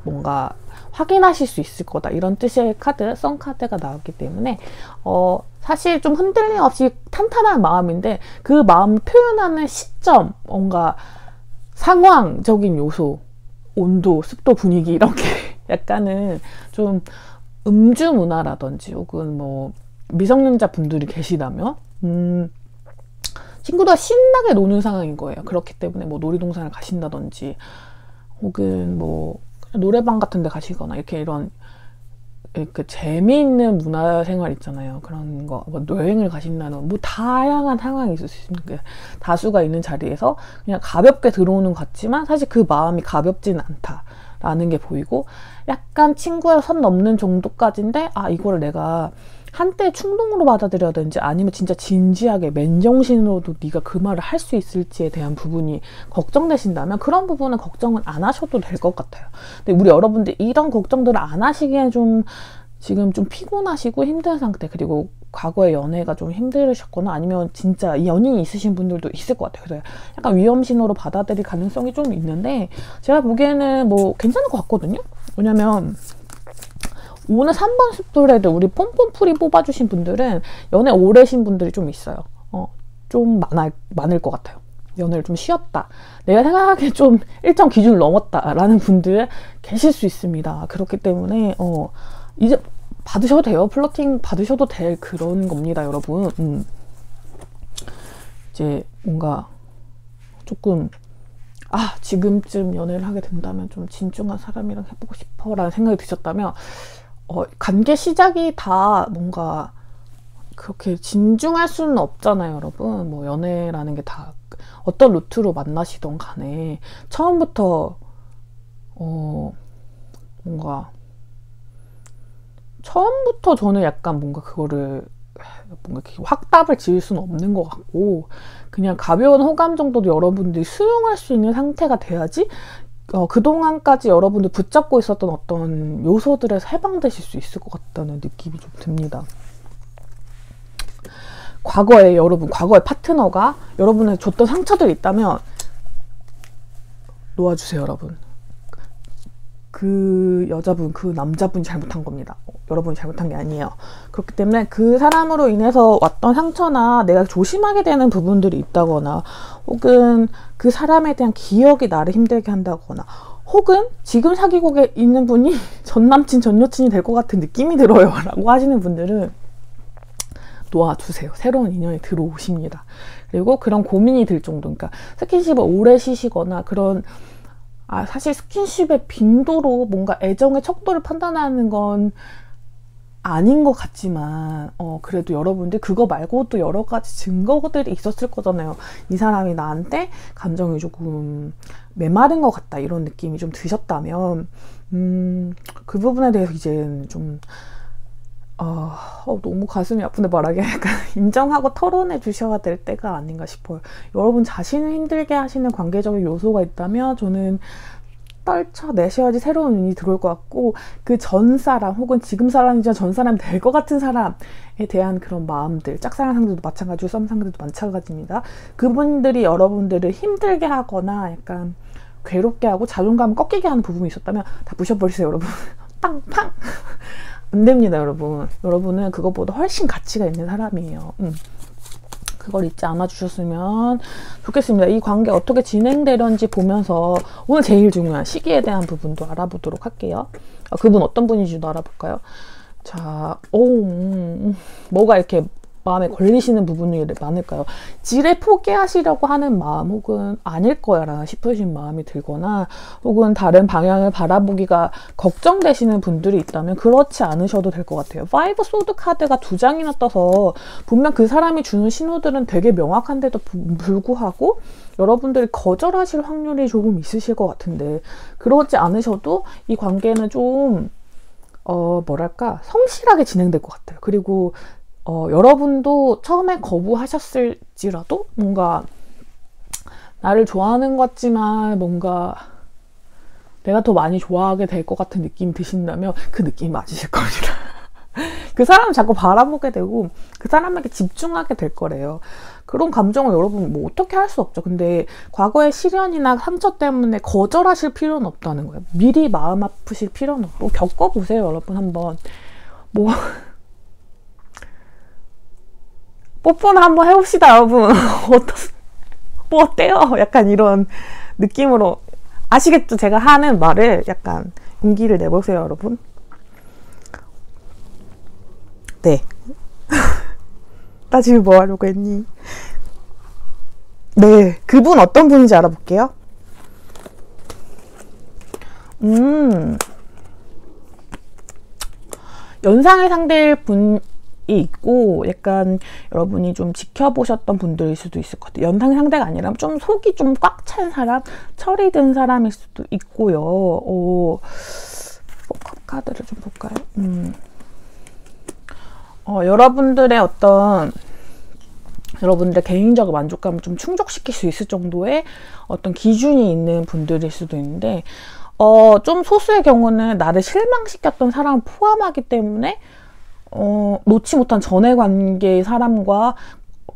뭔가 확인하실 수 있을 거다. 이런 뜻의 카드, 선 카드가 나왔기 때문에 사실 좀 흔들림 없이 탄탄한 마음인데 그 마음을 표현하는 시점, 뭔가 상황적인 요소, 온도, 습도, 분위기 이런 게 약간은 좀 음주 문화라든지 혹은 뭐 미성년자 분들이 계시다면 친구들과 신나게 노는 상황인 거예요. 그렇기 때문에 뭐 놀이동산을 가신다든지 혹은 뭐 노래방 같은 데 가시거나 이런 재미있는 문화생활 있잖아요. 그런 거, 뭐 여행을 가신다는 뭐 다양한 상황이 있을 수 있는 다수가 있는 자리에서 그냥 가볍게 들어오는 것 같지만 사실 그 마음이 가볍지는 않다 라는 게 보이고, 약간 친구의 선 넘는 정도까지인데, 아, 이거를 내가 한때 충동으로 받아들여야 되는지 아니면 진짜 진지하게 맨정신으로도 네가 그 말을 할 수 있을지에 대한 부분이 걱정되신다면 그런 부분은 걱정은 안 하셔도 될 것 같아요. 근데 우리 여러분들 이런 걱정들을 안 하시기엔 지금 좀 피곤하시고 힘든 상태, 그리고 과거의 연애가 좀 힘들으셨거나 아니면 진짜 연인이 있으신 분들도 있을 것 같아요. 그래서 약간 위험신호로 받아들일 가능성이 좀 있는데, 제가 보기에는 뭐 괜찮을 것 같거든요. 왜냐면 오늘 3번 숫돌에도 우리 폼폼풀이 뽑아주신 분들은 연애 오래신 분들이 좀 있어요. 좀 많을 것 같아요. 연애를 좀 쉬었다, 내가 생각하기에 좀 일정 기준을 넘었다 라는 분들 계실 수 있습니다. 그렇기 때문에 이제 받으셔도 돼요. 플러팅 받으셔도 될 그런 겁니다, 여러분. 이제 뭔가 조금 지금쯤 연애를 하게 된다면 좀 진중한 사람이랑 해보고 싶어 라는 생각이 드셨다면, 관계 시작이 다 뭔가 그렇게 진중할 수는 없잖아요, 여러분. 뭐 연애라는 게 다 어떤 루트로 만나시던 간에 처음부터 뭔가 처음부터 저는 약간 뭔가 그거를 뭔가 이렇게 확답을 지을 수는 없는 것 같고, 그냥 가벼운 호감 정도도 여러분들이 수용할 수 있는 상태가 돼야지 그동안까지 여러분들 붙잡고 있었던 어떤 요소들에서 해방되실 수 있을 것 같다는 느낌이 좀 듭니다. 과거에 과거의 파트너가 여러분에게 줬던 상처들이 있다면 놓아주세요, 여러분. 그 여자분, 그 남자분이 잘못한 겁니다. 여러분이 잘못한 게 아니에요. 그렇기 때문에 그 사람으로 인해서 왔던 상처나 내가 조심하게 되는 부분들이 있다거나, 혹은 그 사람에 대한 기억이 나를 힘들게 한다거나, 혹은 지금 사귀고 있는 분이 전 남친, 전 여친이 될 것 같은 느낌이 들어요 라고 하시는 분들은 놓아주세요. 새로운 인연이 들어오십니다. 그리고 그런 고민이 들 정도, 그러니까 스킨십을 오래 쉬시거나 그런, 사실 스킨십의 빈도로 뭔가 애정의 척도를 판단하는 건 아닌 것 같지만, 그래도 여러분들 그거 말고도 여러 가지 증거들이 있었을 거잖아요. 이 사람이 나한테 감정이 조금 메마른 것 같다, 이런 느낌이 좀 드셨다면, 그 부분에 대해서 이제는 좀 너무 가슴이 아픈데 말하기, 약간 인정하고 털어내 주셔야 될 때가 아닌가 싶어요. 여러분 자신을 힘들게 하시는 관계적인 요소가 있다면 저는 떨쳐내셔야지 새로운 운이 들어올 것 같고, 그 전 사람 혹은 지금 사람이지만 전 사람이 될 것 같은 사람에 대한 그런 마음들, 짝사랑 상대도 마찬가지고 썸 상대도 마찬가지입니다. 그분들이 여러분들을 힘들게 하거나 약간 괴롭게 하고 자존감을 꺾이게 하는 부분이 있었다면 다 부셔버리세요, 여러분. 빵빵! 안 됩니다, 여러분. 여러분은 그것보다 훨씬 가치가 있는 사람이에요. 그걸 잊지 않아 주셨으면 좋겠습니다. 이 관계 어떻게 진행되는지 보면서 오늘 제일 중요한 시기에 대한 부분도 알아보도록 할게요. 그분 어떤 분인지도 알아볼까요? 자, 뭐가 이렇게 마음에 걸리시는 부분이 많을까요? 지레 포기하시려고 하는 마음, 혹은 아닐 거야 라는 싶으신 마음이 들거나, 혹은 다른 방향을 바라보기가 걱정되시는 분들이 있다면 그렇지 않으셔도 될 것 같아요. 5 소드 카드가 2장이나 떠서 분명 그 사람이 주는 신호들은 되게 명확한데도 불구하고 여러분들이 거절하실 확률이 조금 있으실 것 같은데, 그러지 않으셔도 이 관계는 좀 뭐랄까 성실하게 진행될 것 같아요. 그리고 여러분도 처음에 거부하셨을지라도 뭔가 나를 좋아하는 것 같지만 뭔가 내가 더 많이 좋아하게 될 것 같은 느낌이 드신다면 그 느낌이 맞으실 겁니다. 그 사람을 자꾸 바라보게 되고 그 사람에게 집중하게 될 거래요. 그런 감정을 여러분 뭐 어떻게 할 수 없죠. 근데 과거의 시련이나 상처 때문에 거절하실 필요는 없다는 거예요. 미리 마음 아프실 필요는 없고 겪어보세요, 여러분. 한번 뽀뽀나 한번 해봅시다, 여러분. 뭐 어때요? 약간 이런 느낌으로. 아시겠죠? 제가 하는 말을 약간 용기를 내보세요, 여러분. 네. 나 지금 뭐 하려고 했니? 네. 그분 어떤 분인지 알아볼게요. 연상의 상대일 분 있고 약간 여러분이 좀 지켜보셨던 분들일 수도 있을 것 같아요. 연상 상대가 아니라 좀 속이 좀 꽉 찬 사람, 철이 든 사람일 수도 있고요. 컵 카드를 좀 볼까요? 여러분들의 여러분들의 개인적 만족감을 좀 충족시킬 수 있을 정도의 어떤 기준이 있는 분들일 수도 있는데, 좀 소수의 경우는 나를 실망시켰던 사람을 포함하기 때문에, 놓지 못한 전의 관계의 사람과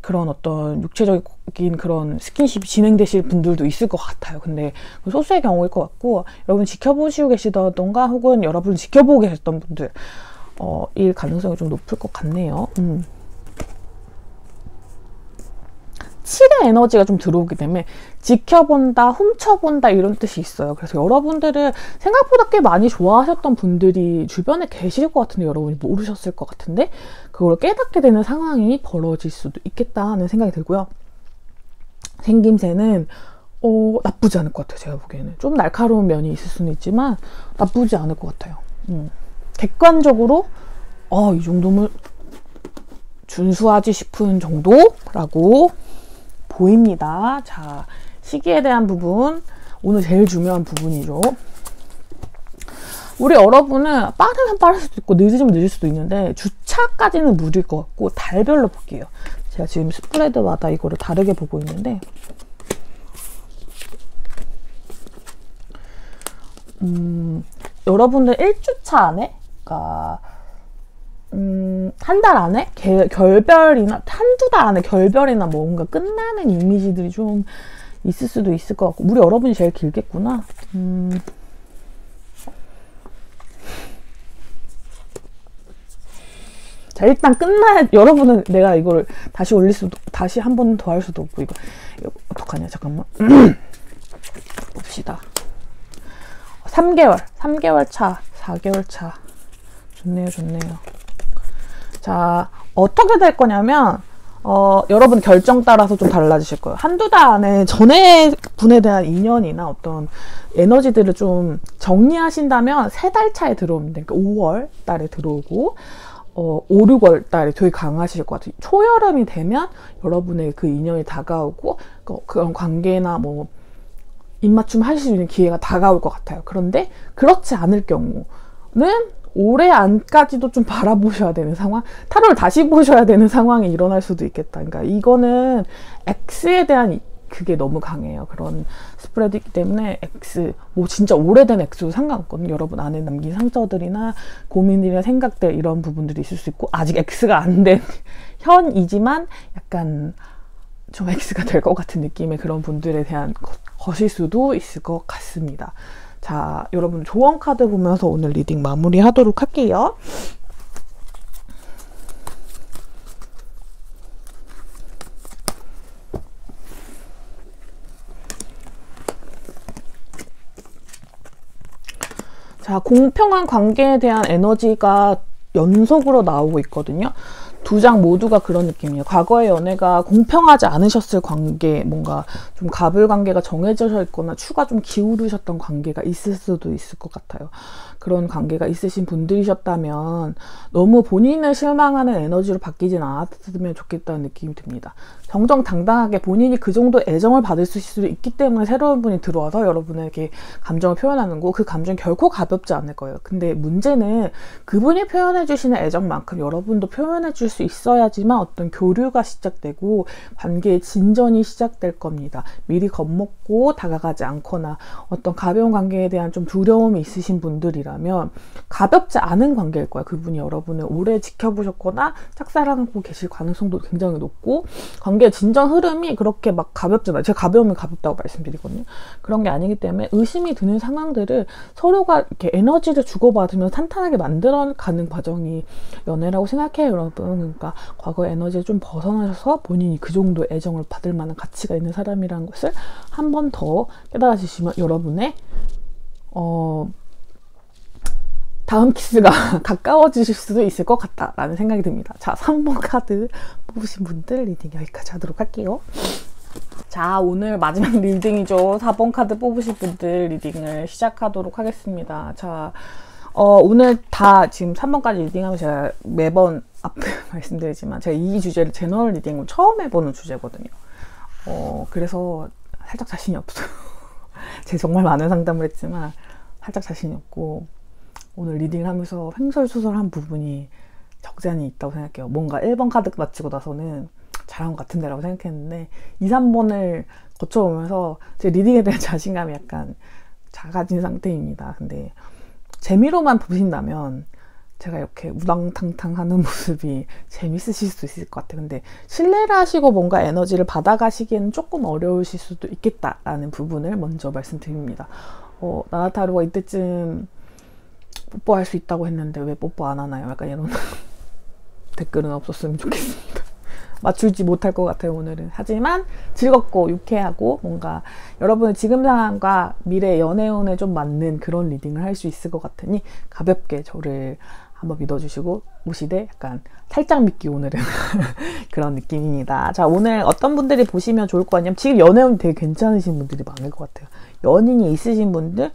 그런 어떤 육체적인 그런 스킨십이 진행되실 분들도 있을 것 같아요. 근데 소수의 경우일 것 같고, 여러분 지켜보시고 계시다던가 혹은 여러분 지켜보고 계셨던 분들, 일 가능성이 좀 높을 것 같네요. 7의 에너지가 좀 들어오기 때문에 지켜본다, 훔쳐본다 이런 뜻이 있어요. 그래서 여러분들을 생각보다 꽤 많이 좋아하셨던 분들이 주변에 계실 것 같은데 여러분이 모르셨을 것 같은데 그걸 깨닫게 되는 상황이 벌어질 수도 있겠다 하는 생각이 들고요. 생김새는 나쁘지 않을 것 같아요. 제가 보기에는 좀 날카로운 면이 있을 수는 있지만 나쁘지 않을 것 같아요. 객관적으로 이 정도면 준수하지 싶은 정도라고 보입니다. 자, 시기에 대한 부분, 오늘 제일 중요한 부분이죠. 우리 여러분은 빠르면 빠를 수도 있고 늦으면 늦을 수도 있는데 주차까지는 무릴 것 같고 달별로 볼게요. 제가 지금 스프레드마다 이거를 다르게 보고 있는데 여러분들 1주차 안에, 그러니까 한 달 안에 결별이나 한두 달 안에 결별이나 뭔가 끝나는 이미지들이 좀 있을 수도 있을 것 같고, 우리 여러분이 제일 길겠구나. 자, 일단 여러분은 내가 이거를 다시 한 번 더 할 수도 없고, 이거 어떡하냐, 잠깐만. 봅시다. 3개월 차, 4개월 차. 좋네요. 자, 어떻게 될 거냐면, 여러분 결정 따라서 좀 달라지실 거예요. 한두 달 안에 전에 분에 대한 인연이나 어떤 에너지들을 좀 정리하신다면 3달 차에 들어오면 되니까 5월 달에 들어오고, 5, 6월 달에 되게 강하실 것 같아요. 초여름이 되면 여러분의 그 인연이 다가오고, 그런 관계나 뭐, 입맞춤 하실 수 있는 기회가 다가올 것 같아요. 그런데 그렇지 않을 경우는 올해 안까지도 좀 바라보셔야 되는 상황, 타로를 다시 보셔야 되는 상황이 일어날 수도 있겠다. 그러니까 이거는 X에 대한 그게 너무 강해요. 그런 스프레드이기 때문에 X, 뭐 진짜 오래된 X도 상관없거든요. 여러분 안에 남긴 상처들이나 고민들이나 생각들 이런 부분들이 있을 수 있고, 아직 X가 안 된 현이지만 약간 좀 X가 될 것 같은 느낌의 그런 분들에 대한 것일 수도 있을 것 같습니다. 자, 여러분 조언 카드 보면서 오늘 리딩 마무리 하도록 할게요. 자, 공평한 관계에 대한 에너지가 연속으로 나오고 있거든요. 두 장 모두가 그런 느낌이에요. 과거의 연애가 공평하지 않으셨을 관계, 뭔가 좀 갑을 관계가 정해져 있거나 추가 좀 기울으셨던 관계가 있을 수도 있을 것 같아요. 그런 관계가 있으신 분들이셨다면 너무 본인을 실망하는 에너지로 바뀌진 않았으면 좋겠다는 느낌이 듭니다. 정정당당하게 본인이 그 정도 애정을 받을 수도 있기 때문에 새로운 분이 들어와서 여러분에게 감정을 표현하는 거, 그 감정이 결코 가볍지 않을 거예요. 근데 문제는 그분이 표현해 주시는 애정만큼 여러분도 표현해 줄 수 있어야지만 어떤 교류가 시작되고 관계의 진전이 시작될 겁니다. 미리 겁먹고 다가가지 않거나 어떤 가벼운 관계에 대한 좀 두려움이 있으신 분들이라면 가볍지 않은 관계일 거예요. 그분이 여러분을 오래 지켜보셨거나 짝사랑하고 계실 가능성도 굉장히 높고, 관계의 진전 흐름이 그렇게 막 가볍지 않아요. 제가 가벼우면 가볍다고 말씀드리거든요. 그런 게 아니기 때문에 의심이 드는 상황들을 서로가 이렇게 에너지를 주고받으면서 탄탄하게 만들어가는 과정이 연애라고 생각해요, 여러분. 그러니까 과거의 에너지를 좀 벗어나셔서 본인이 그 정도 애정을 받을 만한 가치가 있는 사람이라는 것을 한 번 더 깨달아주시면 여러분의 다음 키스가 가까워지실 수도 있을 것 같다라는 생각이 듭니다. 자, 3번 카드 뽑으신 분들 리딩 여기까지 하도록 할게요. 자, 오늘 마지막 리딩이죠. 4번 카드 뽑으신 분들 리딩을 시작하도록 하겠습니다. 자, 오늘 다 지금 3번까지 리딩하면 제가 매번 앞에 말씀드리지만 제가 이 주제를 제너럴 리딩을 처음 해보는 주제거든요. 그래서 살짝 자신이 없어요. 제가 정말 많은 상담을 했지만 살짝 자신이 없고 오늘 리딩을 하면서 횡설수설한 부분이 적잖이 있다고 생각해요. 뭔가 1번 카드 마치고 나서는 잘한 것 같은 데라고 생각했는데 2, 3번을 거쳐오면서 제 리딩에 대한 자신감이 약간 작아진 상태입니다. 근데 재미로만 보신다면 제가 이렇게 우당탕탕 하는 모습이 재밌으실 수 있을 것 같아요. 근데 신뢰를 하시고 뭔가 에너지를 받아가시기에는 조금 어려우실 수도 있겠다라는 부분을 먼저 말씀드립니다. 나나타로가 이때쯤 뽀뽀할 수 있다고 했는데 왜 뽀뽀 안 하나요? 약간 이런 댓글은 없었으면 좋겠습니다. 맞출지 못할 것 같아요, 오늘은. 하지만 즐겁고 유쾌하고 뭔가 여러분의 지금 상황과 미래 연애운에 좀 맞는 그런 리딩을 할 수 있을 것 같으니 가볍게 저를 한번 믿어주시고 오시되 약간 살짝 믿기 오늘은 그런 느낌입니다. 자, 오늘 어떤 분들이 보시면 좋을 것 같냐면 지금 연애운 되게 괜찮으신 분들이 많을 것 같아요. 연인이 있으신 분들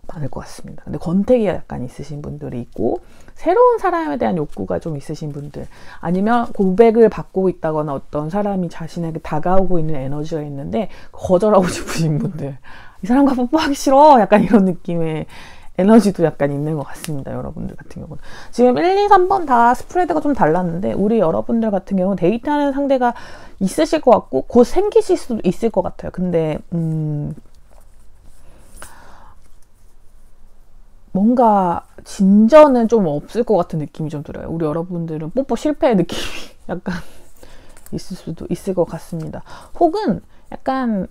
많을 것 같습니다. 근데 권태기가 약간 있으신 분들이 있고 새로운 사람에 대한 욕구가 좀 있으신 분들 아니면 고백을 받고 있다거나 어떤 사람이 자신에게 다가오고 있는 에너지가 있는데 거절하고 싶으신 분들 이 사람과 뽀뽀하기 싫어 약간 이런 느낌의 에너지도 약간 있는 것 같습니다. 여러분들 같은 경우는 지금 1, 2, 3번 다 스프레드가 좀 달랐는데 우리 여러분들 같은 경우는 데이트하는 상대가 있으실 것 같고 곧 생기실 수도 있을 것 같아요. 근데 뭔가 진전은 좀 없을 것 같은 느낌이 좀 들어요. 우리 여러분들은 뽀뽀 실패의 느낌이 약간 있을 수도 있을 것 같습니다. 혹은 약간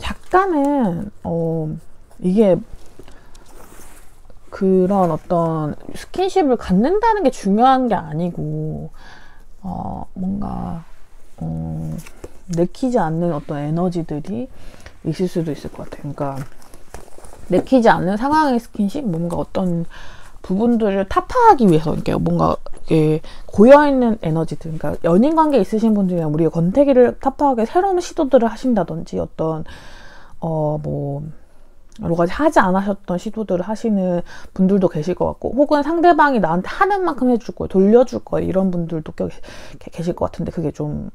약간은 이게 그런 어떤 스킨십을 갖는다는 게 중요한 게 아니고 뭔가 내키지 않는 어떤 에너지들이 있을 수도 있을 것 같아요. 그러니까 내키지 않는 상황의 스킨십, 뭔가 어떤 부분들을 타파하기 위해서 이렇게 뭔가 이렇게 고여있는 에너지들, 그러니까 연인 관계 있으신 분들이랑 우리가 권태기를 타파하게 새로운 시도들을 하신다든지 어떤 뭐 여러 가지 하지 않으셨던 시도들을 하시는 분들도 계실 것 같고 혹은 상대방이 나한테 하는 만큼 해줄 거예요, 돌려줄 거예요, 이런 분들도 계실 것 같은데 그게 좀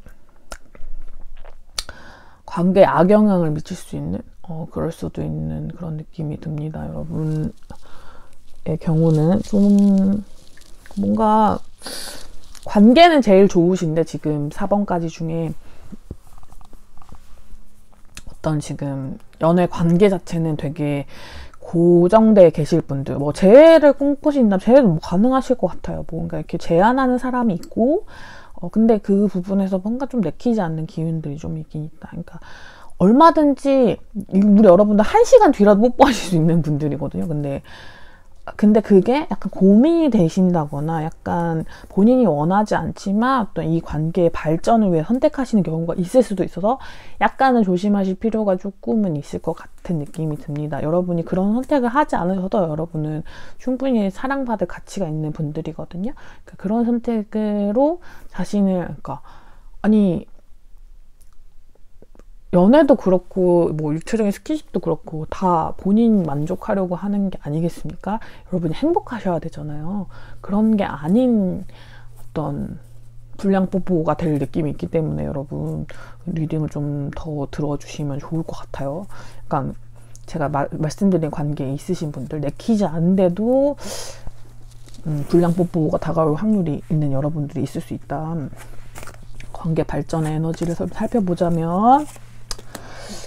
관계에 악영향을 미칠 수 있는 그럴 수도 있는 그런 느낌이 듭니다. 여러분의 경우는 좀 뭔가 관계는 제일 좋으신데 지금 4번까지 중에 어떤 지금 연애 관계 자체는 되게 고정되어 계실 분들 뭐 재회를 꿈꾸신다면 재회도 뭐 가능하실 것 같아요. 뭔가 이렇게 제안하는 사람이 있고 근데 그 부분에서 뭔가 좀 내키지 않는 기운들이 좀 있긴 있다. 그러니까 얼마든지 우리 여러분들 1시간 뒤라도 뽀뽀하실 수 있는 분들이거든요. 근데 그게 약간 고민이 되신다거나 약간 본인이 원하지 않지만 어떤 이 관계의 발전을 위해 선택하시는 경우가 있을 수도 있어서 약간은 조심하실 필요가 조금은 있을 것 같은 느낌이 듭니다. 여러분이 그런 선택을 하지 않으셔도 여러분은 충분히 사랑받을 가치가 있는 분들이거든요. 그러니까 그런 선택으로 자신을 아니 연애도 그렇고 뭐 육체적인 스킨십도 그렇고 다 본인 만족하려고 하는 게 아니겠습니까? 여러분이 행복하셔야 되잖아요. 그런 게 아닌 어떤 불량 뽀뽀가 될 느낌이 있기 때문에 여러분 리딩을 좀 더 들어주시면 좋을 것 같아요. 그러니까 제가 말씀드린 관계에 있으신 분들 내키지 않은데도 불량 뽀뽀가 다가올 확률이 있는 여러분들이 있을 수 있다. 관계 발전의 에너지를 살펴보자면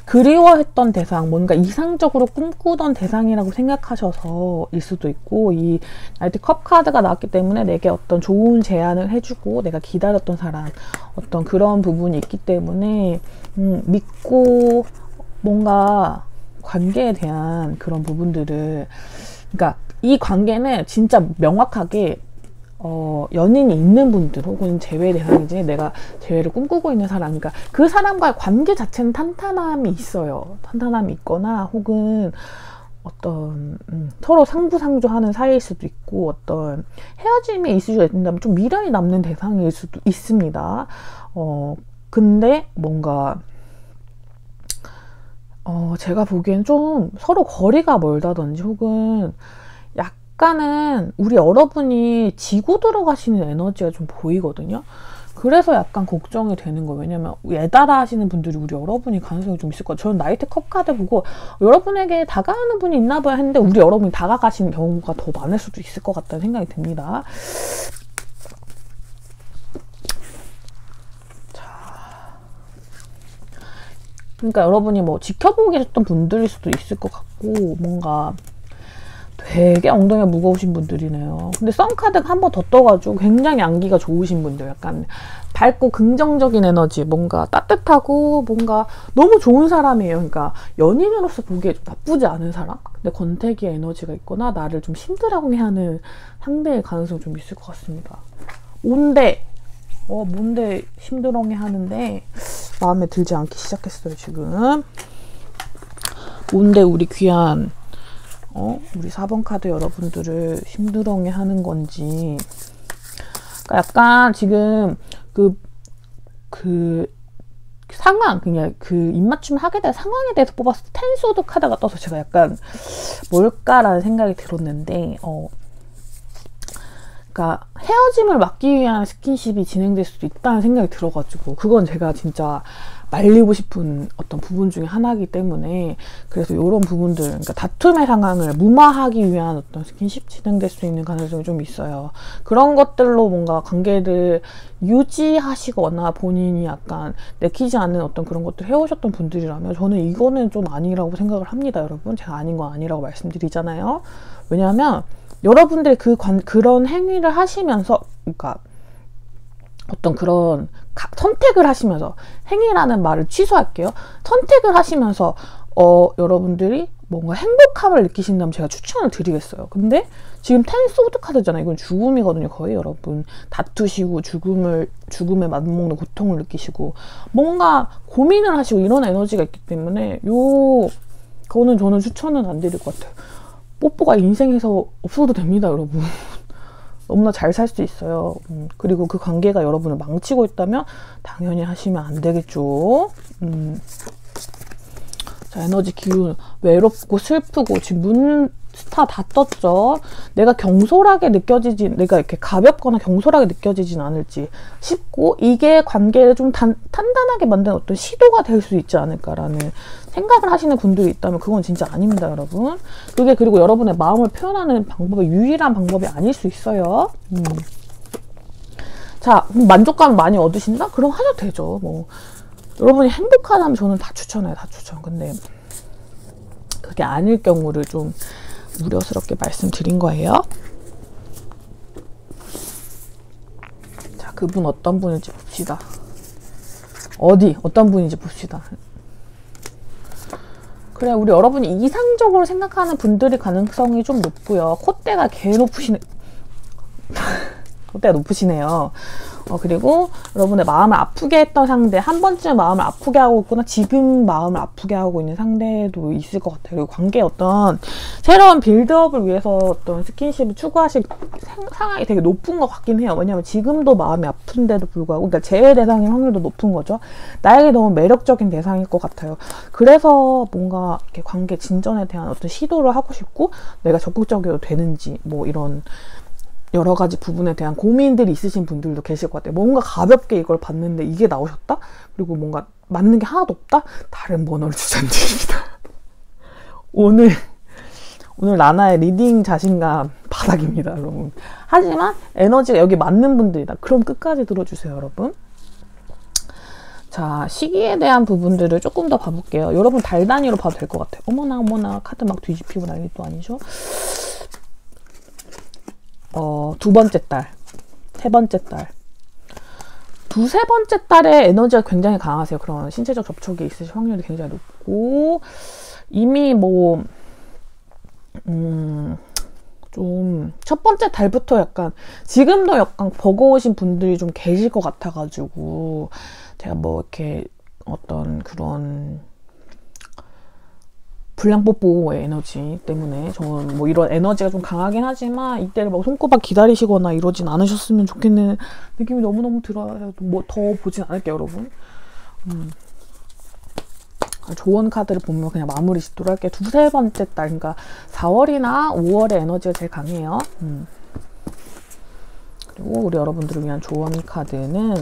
그리워했던 대상, 뭔가 이상적으로 꿈꾸던 대상이라고 생각하셔서일 수도 있고 이 나이트 컵 카드가 나왔기 때문에 내게 어떤 좋은 제안을 해주고 내가 기다렸던 사람 어떤 그런 부분이 있기 때문에 믿고 뭔가 관계에 대한 그런 부분들을 그러니까 이 관계는 진짜 명확하게 연인이 있는 분들 혹은 재회 대상이지 내가 재회를 꿈꾸고 있는 사람 그러니까 그 사람과의 관계 자체는 탄탄함이 있어요. 탄탄함이 있거나 혹은 어떤 서로 상부상조하는 사이일 수도 있고 어떤 헤어짐의 이슈가 있다면 좀 미련이 남는 대상일 수도 있습니다. 근데 뭔가 제가 보기엔 좀 서로 거리가 멀다든지 혹은 약간은 우리 여러분이 지고 들어가시는 에너지가 좀 보이거든요. 그래서 약간 걱정이 되는 거예요. 왜냐면 예달아 하시는 분들이 우리 여러분이 가능성이 좀 있을 것 같아요. 저는 나이트 컵 카드 보고 여러분에게 다가가는 분이 있나 봐야 했는데 우리 여러분이 다가가시는 경우가 더 많을 수도 있을 것 같다는 생각이 듭니다. 그러니까 여러분이 뭐 지켜보고 계셨던 분들일 수도 있을 것 같고 뭔가 되게 엉덩이가 무거우신 분들이네요. 근데 썬카드가 한 번 더 떠가지고 굉장히 양기가 좋으신 분들, 약간 밝고 긍정적인 에너지, 뭔가 따뜻하고 뭔가 너무 좋은 사람이에요. 그러니까 연인으로서 보기에 좀 나쁘지 않은 사람? 근데 권태기의 에너지가 있거나 나를 좀 힘들어하게 하는 상대의 가능성이 좀 있을 것 같습니다. 뭔데 힘들어하게 하는데 마음에 들지 않기 시작했어요, 지금. 뭔데 우리 귀한 우리 4번 카드 여러분들을 힘들어하게 하는 건지. 그러니까 약간 지금 그 상황, 그냥 그 입맞춤을 하게 될 상황에 대해서 뽑았을 때 텐소드 카드가 떠서 제가 약간 뭘까라는 생각이 들었는데, 그러니까 헤어짐을 막기 위한 스킨십이 진행될 수도 있다는 생각이 들어가지고, 그건 제가 진짜 말리고 싶은 어떤 부분 중에 하나이기 때문에, 그래서 이런 부분들, 그러니까 다툼의 상황을 무마하기 위한 어떤 스킨십 진행될 수 있는 가능성이 좀 있어요. 그런 것들로 뭔가 관계를 유지하시거나 본인이 약간 내키지 않는 어떤 그런 것들 해오셨던 분들이라면 저는 이거는 좀 아니라고 생각을 합니다, 여러분. 제가 아닌 건 아니라고 말씀드리잖아요. 왜냐하면 여러분들이 그런 행위를 하시면서, 그러니까 어떤 그런 선택을 하시면서, 행위라는 말을 취소할게요. 선택을 하시면서 여러분들이 뭔가 행복함을 느끼신다면 제가 추천을 드리겠어요. 근데 지금 텐 소드 카드잖아요. 이건 죽음이거든요, 거의. 여러분 다투시고 죽음에 맞먹는 고통을 느끼시고 뭔가 고민을 하시고 이런 에너지가 있기 때문에 그거는 저는 추천은 안 드릴 것 같아요. 뽀뽀가 인생에서 없어도 됩니다, 여러분. 너무나 잘 살 수 있어요. 그리고 그 관계가 여러분을 망치고 있다면 당연히 하시면 안 되겠죠. 자, 에너지 기운, 외롭고 슬프고, 지금 문스타 다 떴죠. 내가 이렇게 가볍거나 경솔하게 느껴지진 않을지 싶고, 이게 관계를 좀 단단하게 만드는 어떤 시도가 될 수 있지 않을까라는 생각을 하시는 분들이 있다면 그건 진짜 아닙니다, 여러분. 그게 그리고 여러분의 마음을 표현하는 방법의 유일한 방법이 아닐 수 있어요. 자, 만족감 많이 얻으신다? 그럼 하셔도 되죠. 뭐 여러분이 행복하다면 저는 다 추천해요, 다 추천. 근데 그게 아닐 경우를 좀 우려스럽게 말씀드린 거예요. 자, 그분 어떤 분인지 봅시다. 어떤 분인지 봅시다. 그래, 우리 여러분이 이상적으로 생각하는 분들이 가능성이 좀 높고요. 콧대가 콧대가 높으시네요. 그리고 여러분의 마음을 아프게 했던 상대, 한 번쯤 마음을 아프게 하고 있거나 지금 마음을 아프게 하고 있는 상대도 있을 것 같아요. 그리고 관계의 어떤 새로운 빌드업을 위해서 어떤 스킨십을 추구하실 상황이 되게 높은 것 같긴 해요. 왜냐하면 지금도 마음이 아픈데도 불구하고, 그러니까 제외 대상의 확률도 높은 거죠. 나에게 너무 매력적인 대상일 것 같아요. 그래서 뭔가 이렇게 관계 진전에 대한 어떤 시도를 하고 싶고, 내가 적극적이어도 되는지, 뭐 이런 여러 가지 부분에 대한 고민들이 있으신 분들도 계실 것 같아요. 뭔가 가볍게 이걸 봤는데 이게 나오셨다? 그리고 뭔가 맞는 게 하나도 없다? 다른 번호를 추천드립니다. 오늘 나나의 리딩 자신감 바닥입니다, 여러분. 하지만 에너지가 여기 맞는 분들이다. 그럼 끝까지 들어주세요, 여러분. 자, 시기에 대한 부분들을 조금 더 봐볼게요. 여러분 달 단위로 봐도 될 것 같아요. 어머나 카드 막 뒤집히고 난리도 아니죠? 두 번째 달, 세 번째 달, 두세 번째 달에 에너지가 굉장히 강하세요. 그런 신체적 접촉이 있으실 확률이 굉장히 높고, 이미 뭐 좀 첫 번째 달부터 약간 지금도 약간 버거우신 분들이 좀 계실 것 같아가지고, 제가 뭐 이렇게 어떤 그런 불량뽀뽀의 에너지 때문에 저는 뭐 이런 에너지가 좀 강하긴 하지만 이때를 막 손꼽아 기다리시거나 이러진 않으셨으면 좋겠는 느낌이 너무너무 들어요. 뭐 더 보진 않을게요, 여러분. 조언 카드를 보면 그냥 마무리 짓도록 할게요. 두세 번째 달, 그러니까 4월이나 5월의 에너지가 제일 강해요. 그리고 우리 여러분들을 위한 조언 카드는,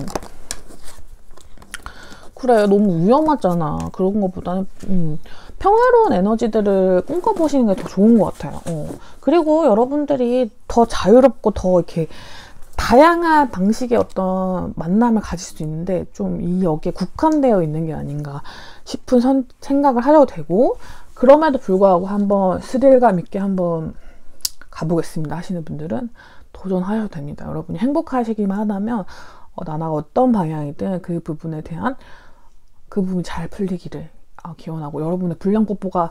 그래, 너무 위험하잖아. 그런 것보다는 평화로운 에너지들을 꿈꿔보시는 게 더 좋은 것 같아요. 그리고 여러분들이 더 자유롭고 더 이렇게 다양한 방식의 어떤 만남을 가질 수 있는데 좀 이 여기에 국한되어 있는 게 아닌가 싶은 생각을 하셔도 되고, 그럼에도 불구하고 한번 스릴감 있게 한번 가보겠습니다 하시는 분들은 도전하셔도 됩니다. 여러분이 행복하시기만 하다면 나나 어떤 방향이든 그 부분에 대한 그 부분이 잘 풀리기를 기원하고, 여러분의 불량 뽀뽀가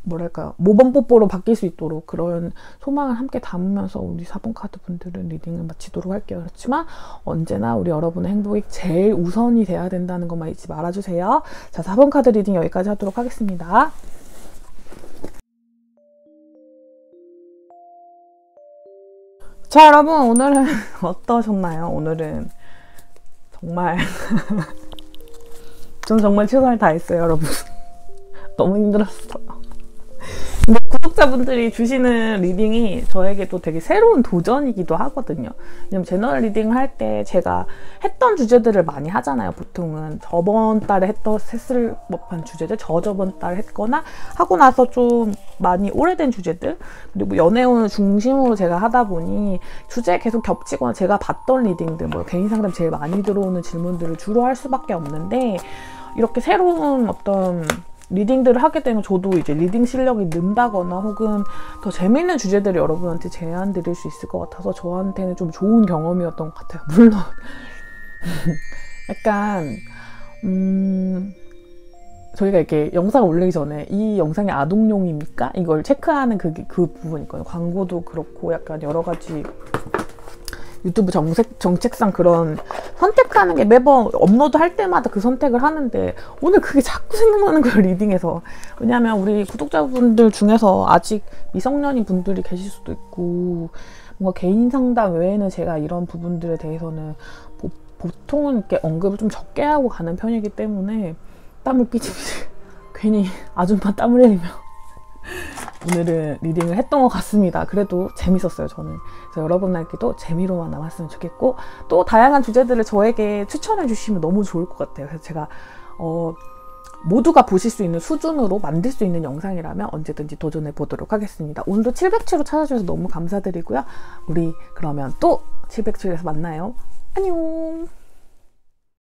뭐랄까 모범 뽀뽀로 바뀔 수 있도록 그런 소망을 함께 담으면서 우리 4번 카드 분들은 리딩을 마치도록 할게요. 그렇지만 언제나 우리 여러분의 행복이 제일 우선이 돼야 된다는 것만 잊지 말아주세요. 자, 4번 카드 리딩 여기까지 하도록 하겠습니다. 자, 여러분 오늘은 어떠셨나요? 오늘은 정말 전 정말 최선을 다했어요, 여러분. 너무 힘들었어요. 근데 구독자분들이 주시는 리딩이 저에게도 되게 새로운 도전이기도 하거든요. 왜냐면 제너럴 리딩을 할 때 제가 했던 주제들을 많이 하잖아요. 보통은 저번 달에 했을 법한 주제들, 저저번 달에 했거나 하고 나서 좀 많이 오래된 주제들, 그리고 연애운을 중심으로 제가 하다 보니 주제에 계속 겹치거나 제가 봤던 리딩들, 뭐 개인 상담 제일 많이 들어오는 질문들을 주로 할 수밖에 없는데, 이렇게 새로운 어떤 리딩들을 하게 되면 저도 이제 리딩 실력이 는다거나 혹은 더 재밌는 주제들을 여러분한테 제안 드릴 수 있을 것 같아서 저한테는 좀 좋은 경험이었던 것 같아요. 물론 약간 저희가 이렇게 영상을 올리기 전에 이 영상이 아동용입니까? 이걸 체크하는 그 부분이 있거든요. 광고도 그렇고 약간 여러 가지 유튜브 정책상 그런 선택하는 게 매번 업로드 할 때마다 그 선택을 하는데, 오늘 그게 자꾸 생각나는 거예요, 리딩에서. 왜냐면 우리 구독자분들 중에서 아직 미성년인 분들이 계실 수도 있고, 뭔가 개인 상담 외에는 제가 이런 부분들에 대해서는 보통은 이렇게 언급을 좀 적게 하고 가는 편이기 때문에 땀을 삐질삐질 괜히 아줌마 땀을 흘리며 오늘은 리딩을 했던 것 같습니다. 그래도 재밌었어요, 저는. 그래서 여러분들께도 재미로만 남았으면 좋겠고, 또 다양한 주제들을 저에게 추천해 주시면 너무 좋을 것 같아요. 그래서 제가 모두가 보실 수 있는 수준으로 만들 수 있는 영상이라면 언제든지 도전해 보도록 하겠습니다. 오늘도 707로 찾아주셔서 너무 감사드리고요. 우리 그러면 또 707에서 만나요. 안녕.